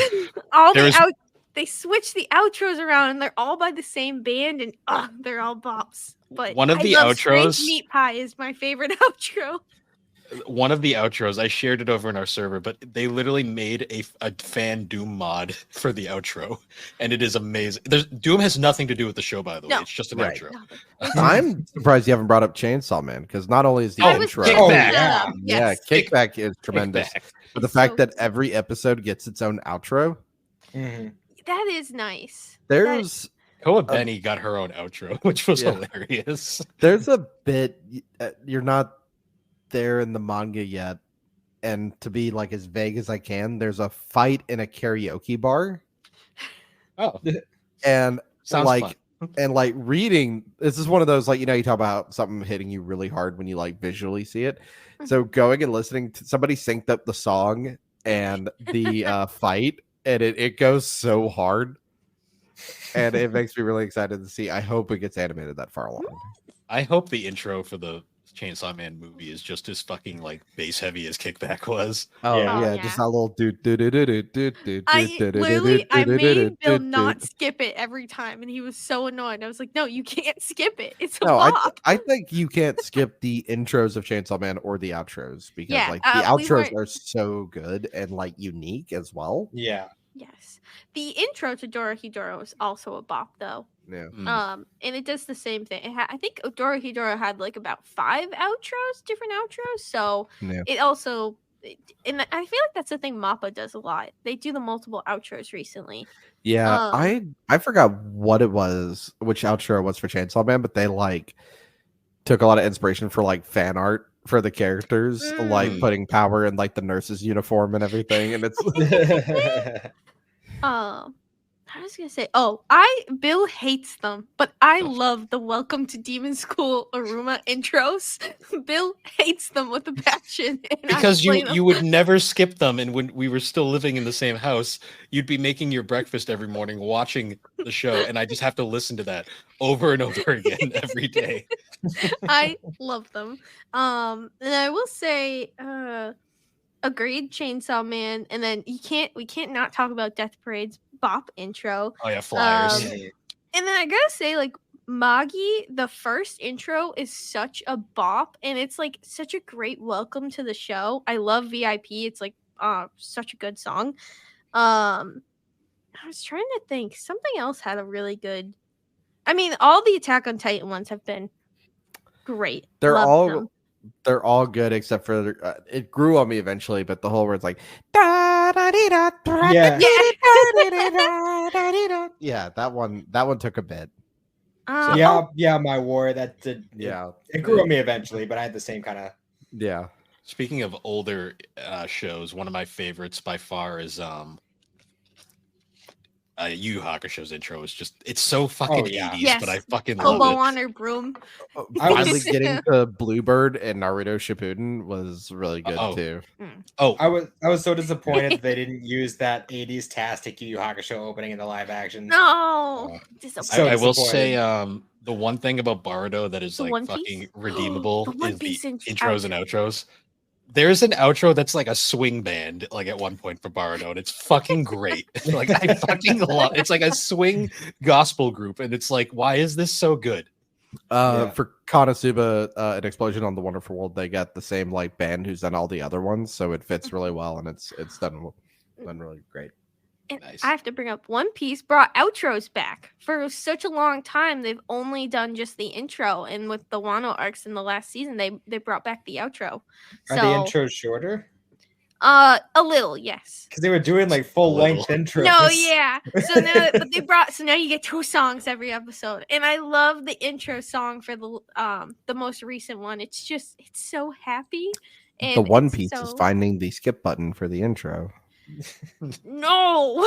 They switch the outros around and they're all by the same band and they're all bops. But one of the love outros, Strange Meat Pie is my favorite outro. One of the outros, I shared it over in our server, but they literally made a fan Doom mod for the outro, and it is amazing. Doom has nothing to do with the show, by the way. It's just an outro. I'm surprised you haven't brought up Chainsaw Man, because not only is the intro, Kickback is tremendous, but the fact that every episode gets its own outro, that is nice. There's Koa Benny got her own outro, which was hilarious. There's a bit you're not there in the manga yet, and to be like as vague as I can, there's a fight in a karaoke bar. And sounds like fun. And like reading, this is one of those, like, you talk about something hitting you really hard when you like visually see it. So going and listening to somebody synced up the song and the fight, and it goes so hard, and it makes me really excited to see. I hope it gets animated that far along. I hope the intro for the Chainsaw Man movie is just as fucking like bass heavy as Kickback was. Just that little I made Bill not skip it every time, and he was so annoyed. I was like, "No, you can't skip it. It's a bop." I think you can't skip the intros of Chainsaw Man or the outros, because like the outros are so good and like unique as well. Yeah. Yes. The intro to Dorohedoro is also a bop, though. Yeah. And it does the same thing. I think Dorohedoro had like about 5 different outros. So it also, and I feel like that's the thing Mappa does a lot. They do the multiple outros recently. Yeah, I forgot what it was, which outro it was for Chainsaw Man, but they like took a lot of inspiration for like fan art for the characters, like putting power in like the nurse's uniform and everything, and it's I was gonna say, Bill hates them, but I love the Welcome to Demon School Aruma intros. Bill hates them with a passion. Because you would never skip them, and when we were still living in the same house, you'd be making your breakfast every morning, watching the show, and I just have to listen to that over and over again every day. I love them. And I will say, agreed, Chainsaw Man, and then we can't not talk about Death Parade's bop intro. Oh yeah, Flyers. And then I gotta say, like, Magi, the first intro is such a bop, and it's like such a great welcome to the show. I love VIP. It's like such a good song. I was trying to think. Something else had a really good. I mean, all the Attack on Titan ones have been great. They're all good, except for it grew on me eventually, but the whole word's like yeah, that one took a bit. My war, that did it grew on me eventually, but I had the same kind of Speaking of older shows, one of my favorites by far is Yu Yu Hakusho's intro is just—it's so fucking yeah. 80s, but I Yes. fucking Hobo love it. on her broom. I Finally was- getting to Bluebird and Naruto Shippuden was really good Oh. too. Oh, I was so disappointed that they didn't use that 80s tastic Yu Yu Hakusho opening in the live action. No. So Disappointing. I will say, disappointed. the one thing about Baruto that is The like One fucking Piece? redeemable The One is the Piece intros and outros. There's an outro that's like a swing band, like at one point for Baruto, and it's fucking great. Like I fucking love. It's like a swing gospel group, and it's like, why is this so good? For Konosuba, an explosion on the Wonderful World, they got the same like band who's done all the other ones, so it fits really well, and it's done really great. And Nice. I have to bring up One Piece brought outros back. For such a long time, they've only done just the intro, and with the Wano arcs in the last season, they brought back the outro. Are the intros shorter? A little, yes. Because they were doing like full length intros. No, yeah. So now, so now you get 2 songs every episode, and I love the intro song for the most recent one. It's so happy. And The One it's Piece is so- finding the skip button for the intro. No, no,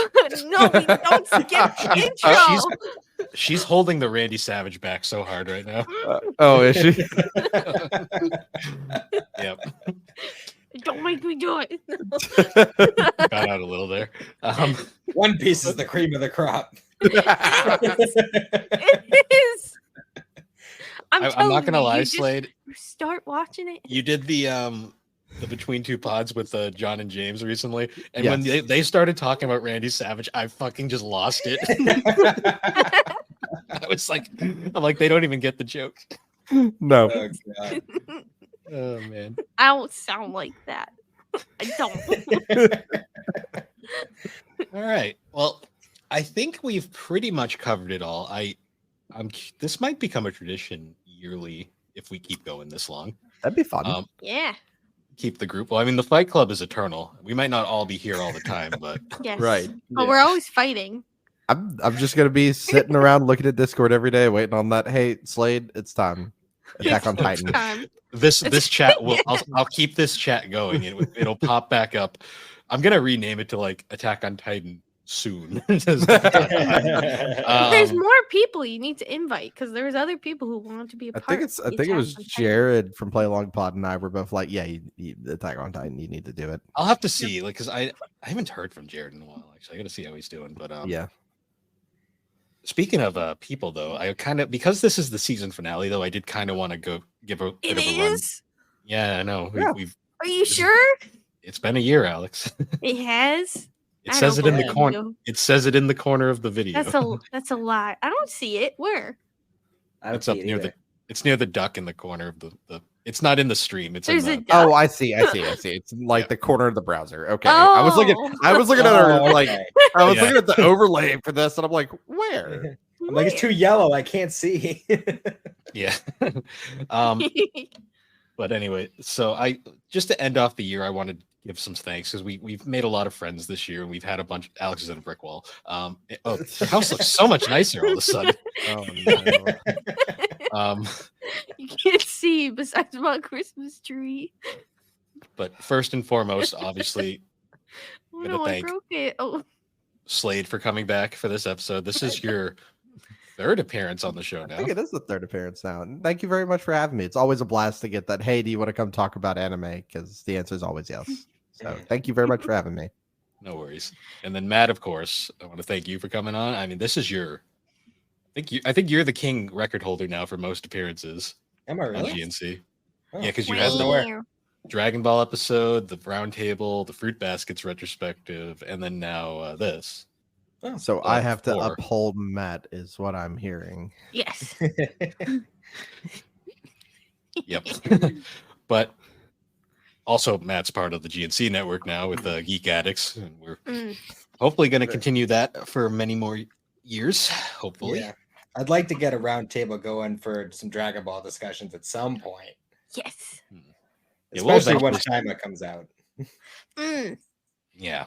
we don't skip the intro. She's holding the Randy Savage back so hard right now. Oh, is she? Yep, Don't make me do it. got out a little there. One Piece is the cream of the crop. It is. I'm I'm not gonna you, lie, you just Slade. Start watching it. You did the Between Two Pods with John and James recently, and when Yes. they started talking about Randy Savage, I fucking just lost it. I was like, I'm like, they don't even get the joke. No. Oh, God. Oh man. I don't sound like that. I don't. All right. Well, I think we've pretty much covered it all. This might become a tradition yearly if we keep going this long. That'd be fun. Yeah. Keep the group. Well, I mean, the Fight Club is eternal. We might not all be here all the time, but Yes. Right. But we're always fighting. I'm just gonna be sitting around looking at Discord every day, waiting on that. Hey, Slade, it's time. Attack on Titan. Time. this chat will. I'll keep this chat going. It'll pop back up. I'm gonna rename it to like Attack on Titan soon. There's more people you need to invite because there's other people who want to be a I part. think of the it was Attack on Titan. Jared from Play Along Pod and I were both like, yeah, you Attack on Titan, you need to do it. I'll have to see, like, because I haven't heard from Jared in a while. Actually, I got to see how he's doing. But Yeah. Speaking of people, though, I kind of, because this is the season finale, though, I did kind of want to go give a bit It of a run. is. Yeah, I know. Yeah. We've Are you sure? it's been a year, Alex. It has. It I says it don't in the believe corner. you. It says it in the corner of the video. That's a lie. I don't see it. Where? I don't It's up see it near either. it's near the duck in the corner of the. It's not in the stream. It's There's in a the. duck. Oh, I see. It's like Yeah. the corner of the browser. Okay. I was looking at her Oh, like okay. I was Yeah. looking at the overlay for this, and I'm like, where? I'm like, it's too yellow. I can't see. Yeah. But anyway, so just to end off the year, I wanted to give some thanks because we've made a lot of friends this year, and we've had a bunch. Alex is in a brick wall. The house looks so much nicer all of a sudden. Oh no. You can't see besides my Christmas tree. But first and foremost, obviously, Oh Gonna no, I thank- broke it. Oh, Slade for coming back for this episode. This is your third appearance on the show I now. think it is the third appearance now. And thank you very much for having me. It's always a blast to get that. Hey, do you want to come talk about anime? Because the answer is always yes. So thank you very much for having me. No worries. And then Matt, of course, I want to thank you for coming on. I mean, this is I think you're the king record holder now for most appearances Am I on really? GNC. Oh. Yeah, because you Wow. had the Nowhere. Dragon Ball episode, the Round Table, the Fruit Baskets retrospective, and then now this. Oh. So I have to four. uphold Matt, is what I'm hearing. yes. Yep. But also, Matt's part of the GNC network now with Geek Addicts, and we're Mm. hopefully going to continue that for many more years. Hopefully. Yeah. I'd like to get a round table going for some Dragon Ball discussions at some point, Yes. Yeah, we'll especially when eventually- Shima comes out. Mm. Yeah.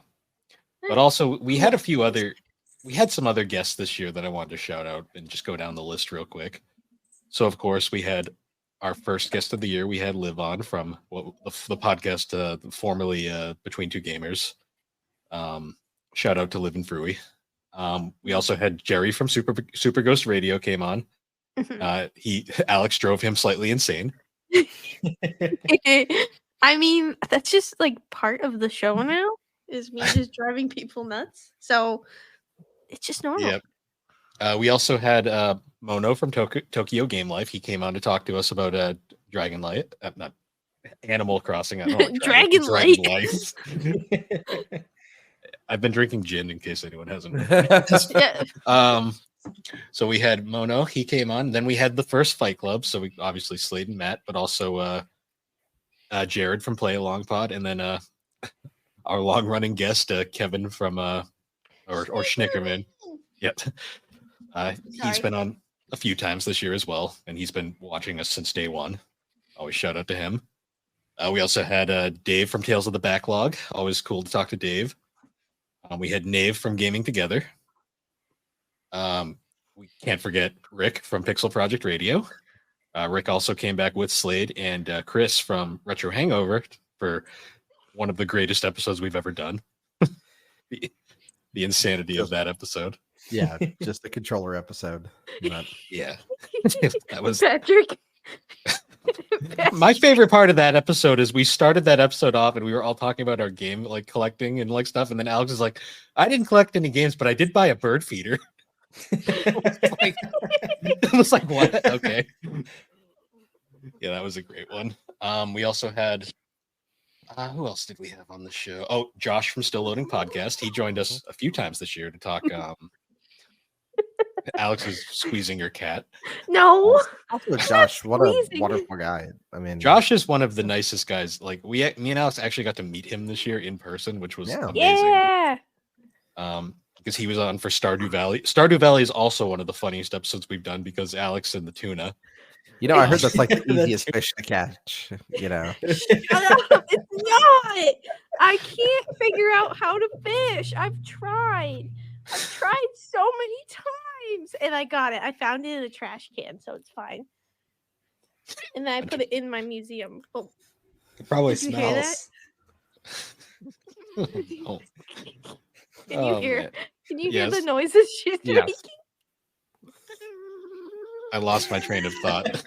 But also, we had some other guests this year that I wanted to shout out and just go down the list real quick. So, of course, we had our first guest of the year. We had Liv on from the podcast formerly Between Two Gamers. Shout out to Liv and Fruey. We also had Jerry from Super Ghost Radio came on. Alex drove him slightly insane. I mean, that's just like part of the show now. Is me just driving people nuts. So it's just normal. Yep. We also had Mono from Tokyo Game Life. He came on to talk to us about Dragon Light, not Animal Crossing. I don't know. Dragon Light. Life. I've been drinking gin in case anyone hasn't. Yeah. So we had Mono. He came on. Then we had the first Fight Club. So we obviously Slade and Matt, but also Jared from Play Along Pod, and then our long-running guest Kevin from or Schnickerman. Yep. He's been on a few times this year as well, and he's been watching us since day one. Always shout out to him. We also had Dave from Tales of the Backlog. Always cool to talk to Dave. We had Nave from Gaming Together. We can't forget Rick from Pixel Project Radio. Rick also came back with Slade and Chris from Retro Hangover for one of the greatest episodes we've ever done. The insanity of that episode. Yeah, just the controller episode. But... Yeah. That was Patrick. my favorite part of that episode is we started that episode off and we were all talking about our game like collecting and like stuff, and then Alex is like, I didn't collect any games, but I did buy a bird feeder. It was like what? Okay. Yeah, that was a great one. We also had who else did we have on the show? Oh, Josh from Still Loading Podcast. He joined us a few times this year to talk. Alex is squeezing your cat. No. Also, Josh, what a wonderful guy. I mean, Josh is one of the nicest guys. Like me and Alex actually got to meet him this year in person, which was amazing. Yeah. Because he was on for Stardew Valley. Stardew Valley is also one of the funniest episodes we've done because Alex and the tuna. You know, I heard that's like the easiest fish to catch. You know, Shut up. It's not. I can't figure out how to fish. I've tried so many times, and I got it. I found it in a trash can, so it's fine. And then I put it in my museum. Oh, It probably Did you hear smells. Oh, can you hear? man. Can you hear Yes. the noises she's Yes. making? I lost my train of thought.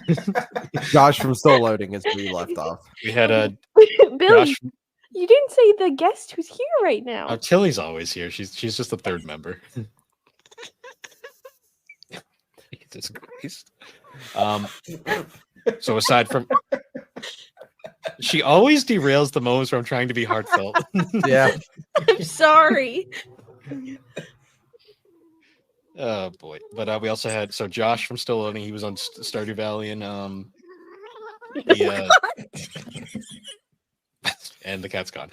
Josh from Still Loading is where we left off. We had a Billy, Josh. you didn't say the guest who's here right now. Oh, Tilly's always here. She's just the third member. Jesus Christ. So aside from, she always derails the moments where I'm trying to be heartfelt. Yeah, I'm sorry. Oh boy! But we also had Josh from Still Loading. He was on Stardew Valley and and the cat's gone.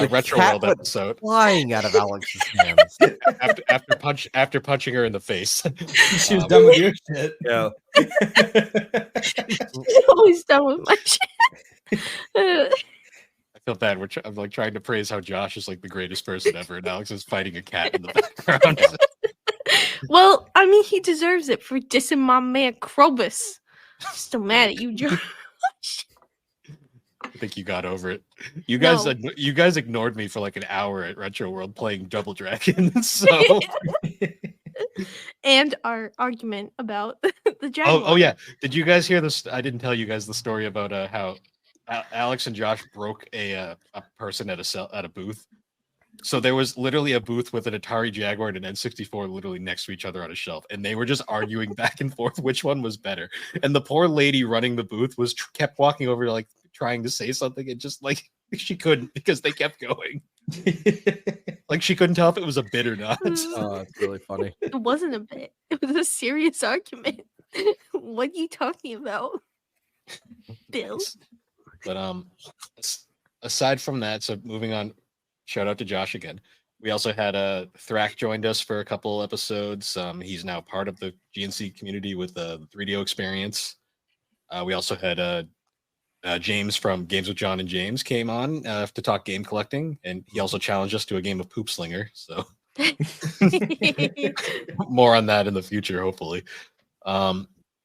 Retro cat World went episode. flying out of Alex's hands. after punching her in the face. She was done with your shit. Yeah. She's always done with my shit. I feel bad. I'm like trying to praise how Josh is like the greatest person ever, and Alex is fighting a cat in the background. Well, I mean, he deserves it for dissing my man Krobus. I'm still mad at you, Josh. I think you got over it. You guys, No. you guys ignored me for like an hour at Retro World playing Double Dragon. So, And our argument about the Jaguar. oh yeah, did you guys hear this? I didn't tell you guys the story about how Alex and Josh broke a person at a booth. So there was literally a booth with an Atari Jaguar and an N64 literally next to each other on a shelf, and they were just arguing back and forth which one was better. And the poor lady running the booth was kept walking over, like trying to say something, and just like she couldn't because they kept going. Like she couldn't tell if it was a bit or not. Oh, it's really funny. It wasn't a bit. It was a serious argument. What are you talking about, Bill? But aside from that, so moving on. Shout out to Josh again. We also had Thrak joined us for a couple episodes. He's now part of the GNC community with the 3DO experience. We also had James from Games with John and James came on to talk game collecting, and he also challenged us to a game of Poop Slinger. So more on that in the future, hopefully.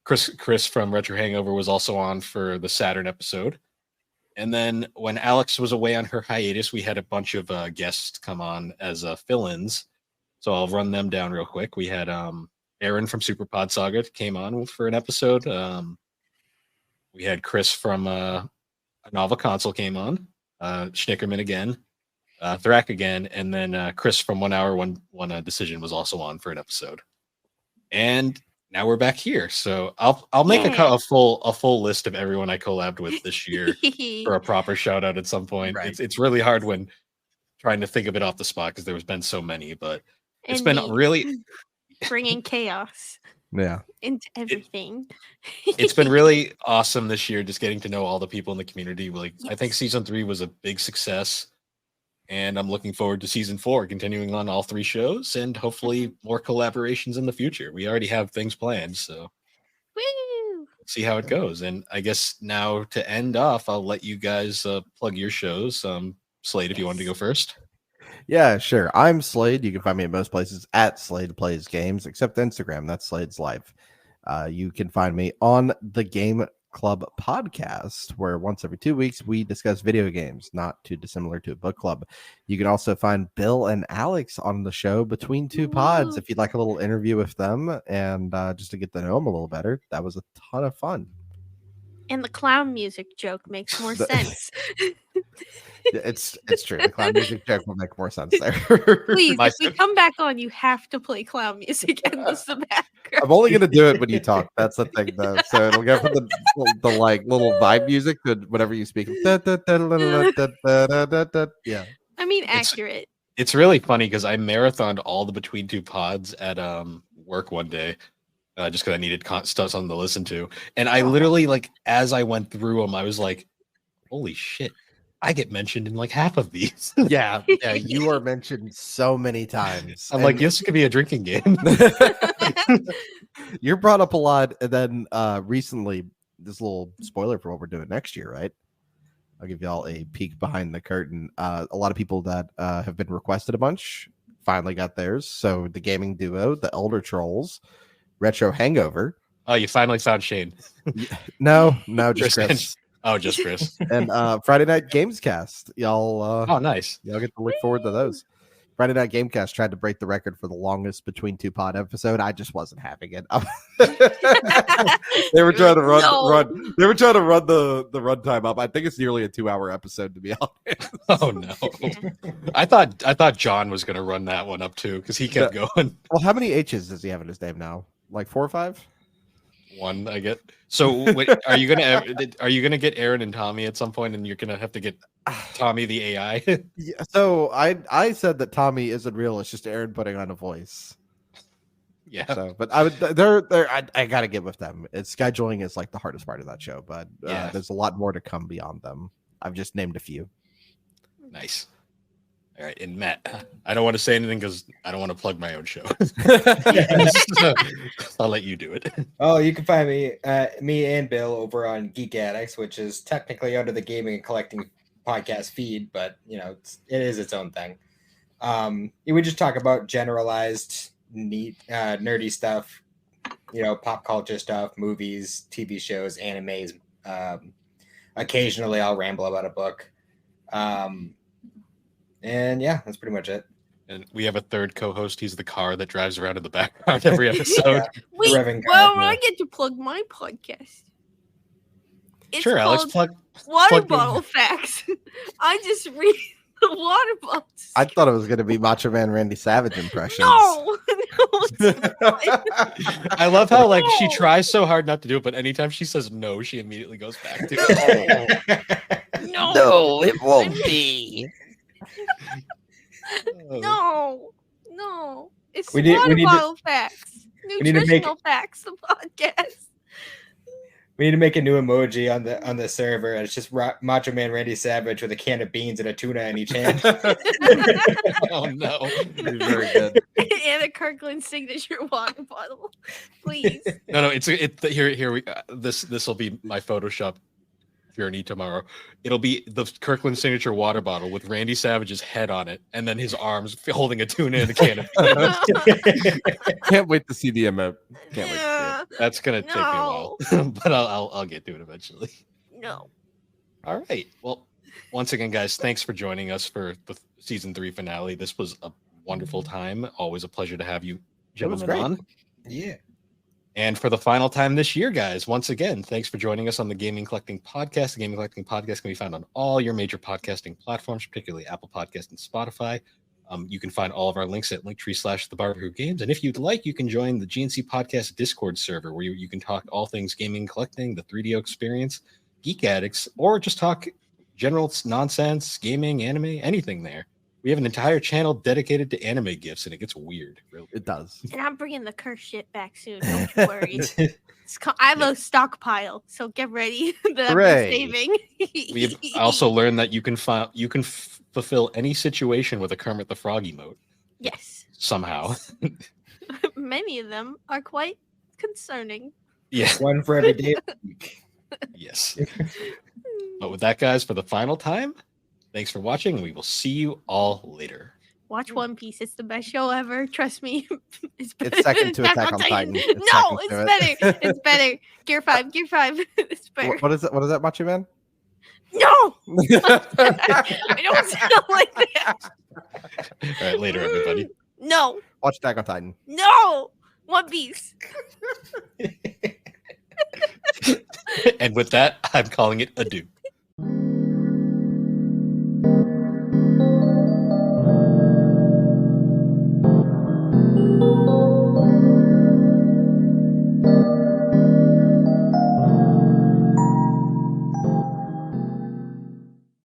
Chris from Retro Hangover was also on for the Saturn episode. And then when Alex was away on her hiatus, we had a bunch of guests come on as fill-ins. So I'll run them down real quick. We had Aaron from Super Pod Saga came on for an episode. We had Chris from a Novel Console came on. Schnickerman again. Thrak again, and then Chris from 1 Hour One Decision was also on for an episode. And now we're back here. So I'll make a full list of everyone I collabed with this year for a proper shout out at some point. Right. It's really hard when trying to think of it off the spot because there's been so many, but it's And been me. really Bringing chaos Yeah. into everything. it's been really awesome this year just getting to know all the people in the community. Like I think Yes. season 3 was a big success. And I'm looking forward to season 4, continuing on all 3 shows and hopefully more collaborations in the future. We already have things planned, so Woo! see how it goes. And I guess now to end off, I'll let you guys plug your shows. Slade, if you wanted to go first. Yeah, sure. I'm Slade. You can find me at most places at Slade Plays Games, except Instagram. That's Slade's Life. You can find me on the Game Club podcast, where once every 2 weeks we discuss video games, not too dissimilar to a book club. You can also find Bill and Alex on the show Between Two Pods Ooh. if you'd like a little interview with them and just to get to know them a little better. That was a ton of fun. And the clown music joke makes more The- sense. It's true. The clown music joke will make more sense there. Please, My if we come back on, you have to play clown music in the background. I'm only gonna do it when you talk. That's the thing, though. So it'll go from the like little vibe music to whatever you speak. Yeah. I mean, It's- accurate. It's really funny because I marathoned all the Between Two Pods at work one day. Just because I needed stuff something to listen to. And I literally, like, as I went through them, I was like, holy shit, I get mentioned in like half of these. Yeah, you are mentioned so many times. I'm like, this could be a drinking game. You're brought up a lot, and then recently, this little spoiler for what we're doing next year, right? I'll give y'all a peek behind the curtain. A lot of people that have been requested a bunch finally got theirs. So the gaming duo, the Elder Trolls, Retro Hangover. Oh, you finally found Shane. No, just Chris. Chris. Oh, just Chris. And Friday Night Gamescast. Y'all Oh, nice. y'all get to look forward to those. Friday Night Gamecast tried to break the record for the longest Between Two Pod episode. I just wasn't having it. They were trying to run. They were trying to run the runtime up. I think it's nearly a 2-hour episode, to be honest. Oh no. I thought John was gonna run that one up too because he kept going. Well, how many H's does he have in his name now? Like 4 or 5? One, I get. So, wait, are you gonna get Aaron and Tommy at some point, and you're gonna have to get Tommy the AI? Yeah, so I said that Tommy isn't real. It's just Aaron putting on a voice. Yeah. So, but I gotta get with them. It's scheduling is like the hardest part of that show, but Yeah. there's a lot more to come beyond them. I've just named a few. Nice. All right, and Matt, I don't want to say anything because I don't want to plug my own show. So, I'll let you do it. Oh, you can find me and Bill over on Geek Addicts, which is technically under the gaming and collecting podcast feed, but it is its own thing. We just talk about generalized, neat, nerdy stuff, pop culture stuff, movies, TV shows, animes. Occasionally, I'll ramble about a book. And yeah, that's pretty much it. And we have a third co-host. He's the car that drives around in the background every episode. Wait, Revving well, car, I yeah. get to plug my podcast. It's Sure, Alex, called plug. Water plug your- Bottle Facts. I just read the water bottles. I thought it was going to be Macho Man Randy Savage impressions. No, it's not. I love how like she tries so hard not to do it, but anytime she says no, she immediately goes back to it. No, it won't be. no. It's We need- water we need to- bottle facts. need to make- Nutritional facts. The podcast. We need to make a new emoji on the server, and it's just Macho Man Randy Savage with a can of beans and a tuna in each hand. Oh no. Very good. And a Kirkland signature water bottle. Please. No, here we this will be my Photoshop journey tomorrow. It'll be the Kirkland signature water bottle with Randy Savage's head on it, and then his arms holding a tuna in a can of Can't wait to see the emote. Can't wait to see it. Yeah. That's gonna take me a while, but I'll get to it eventually. No. All right. Well, once again, guys, thanks for joining us for the season 3 finale. This was a wonderful time. Always a pleasure to have you It was gentlemen great. on. Yeah. And for the final time this year, guys, once again, thanks for joining us on the Gaming Collecting Podcast. The Gaming Collecting Podcast can be found on all your major podcasting platforms, particularly Apple Podcast and Spotify. You can find all of our links at linktree/thebarberwhogames. And if you'd like, you can join the GNC Podcast Discord server where you can talk all things gaming, collecting, the 3DO experience, Geek Addicts, or just talk general nonsense, gaming, anime, anything there. We have an entire channel dedicated to anime gifts, and it gets weird. Really. It does. And I'm bringing the curse shit back soon. Don't you worry. I have a stockpile, so get ready. That I've Hooray. been saving. We've also learned that you can fulfill any situation with a Kermit the Frog emote Yes. somehow. Many of them are quite concerning. Yeah. One for every day of the week. Yes. But with that, guys, for the final time, thanks for watching, and we will see you all later. Watch One Piece. It's the best show ever. Trust me. It's second to Attack on Titan. It's No, second to it's it. better. It's better. Gear 5. Gear 5. It's better. What is it? What is that, Macho Man? No! I don't sound like that. All right, later, everybody. No. Watch Attack on Titan. No. One Piece. And with that, I'm calling it adieu.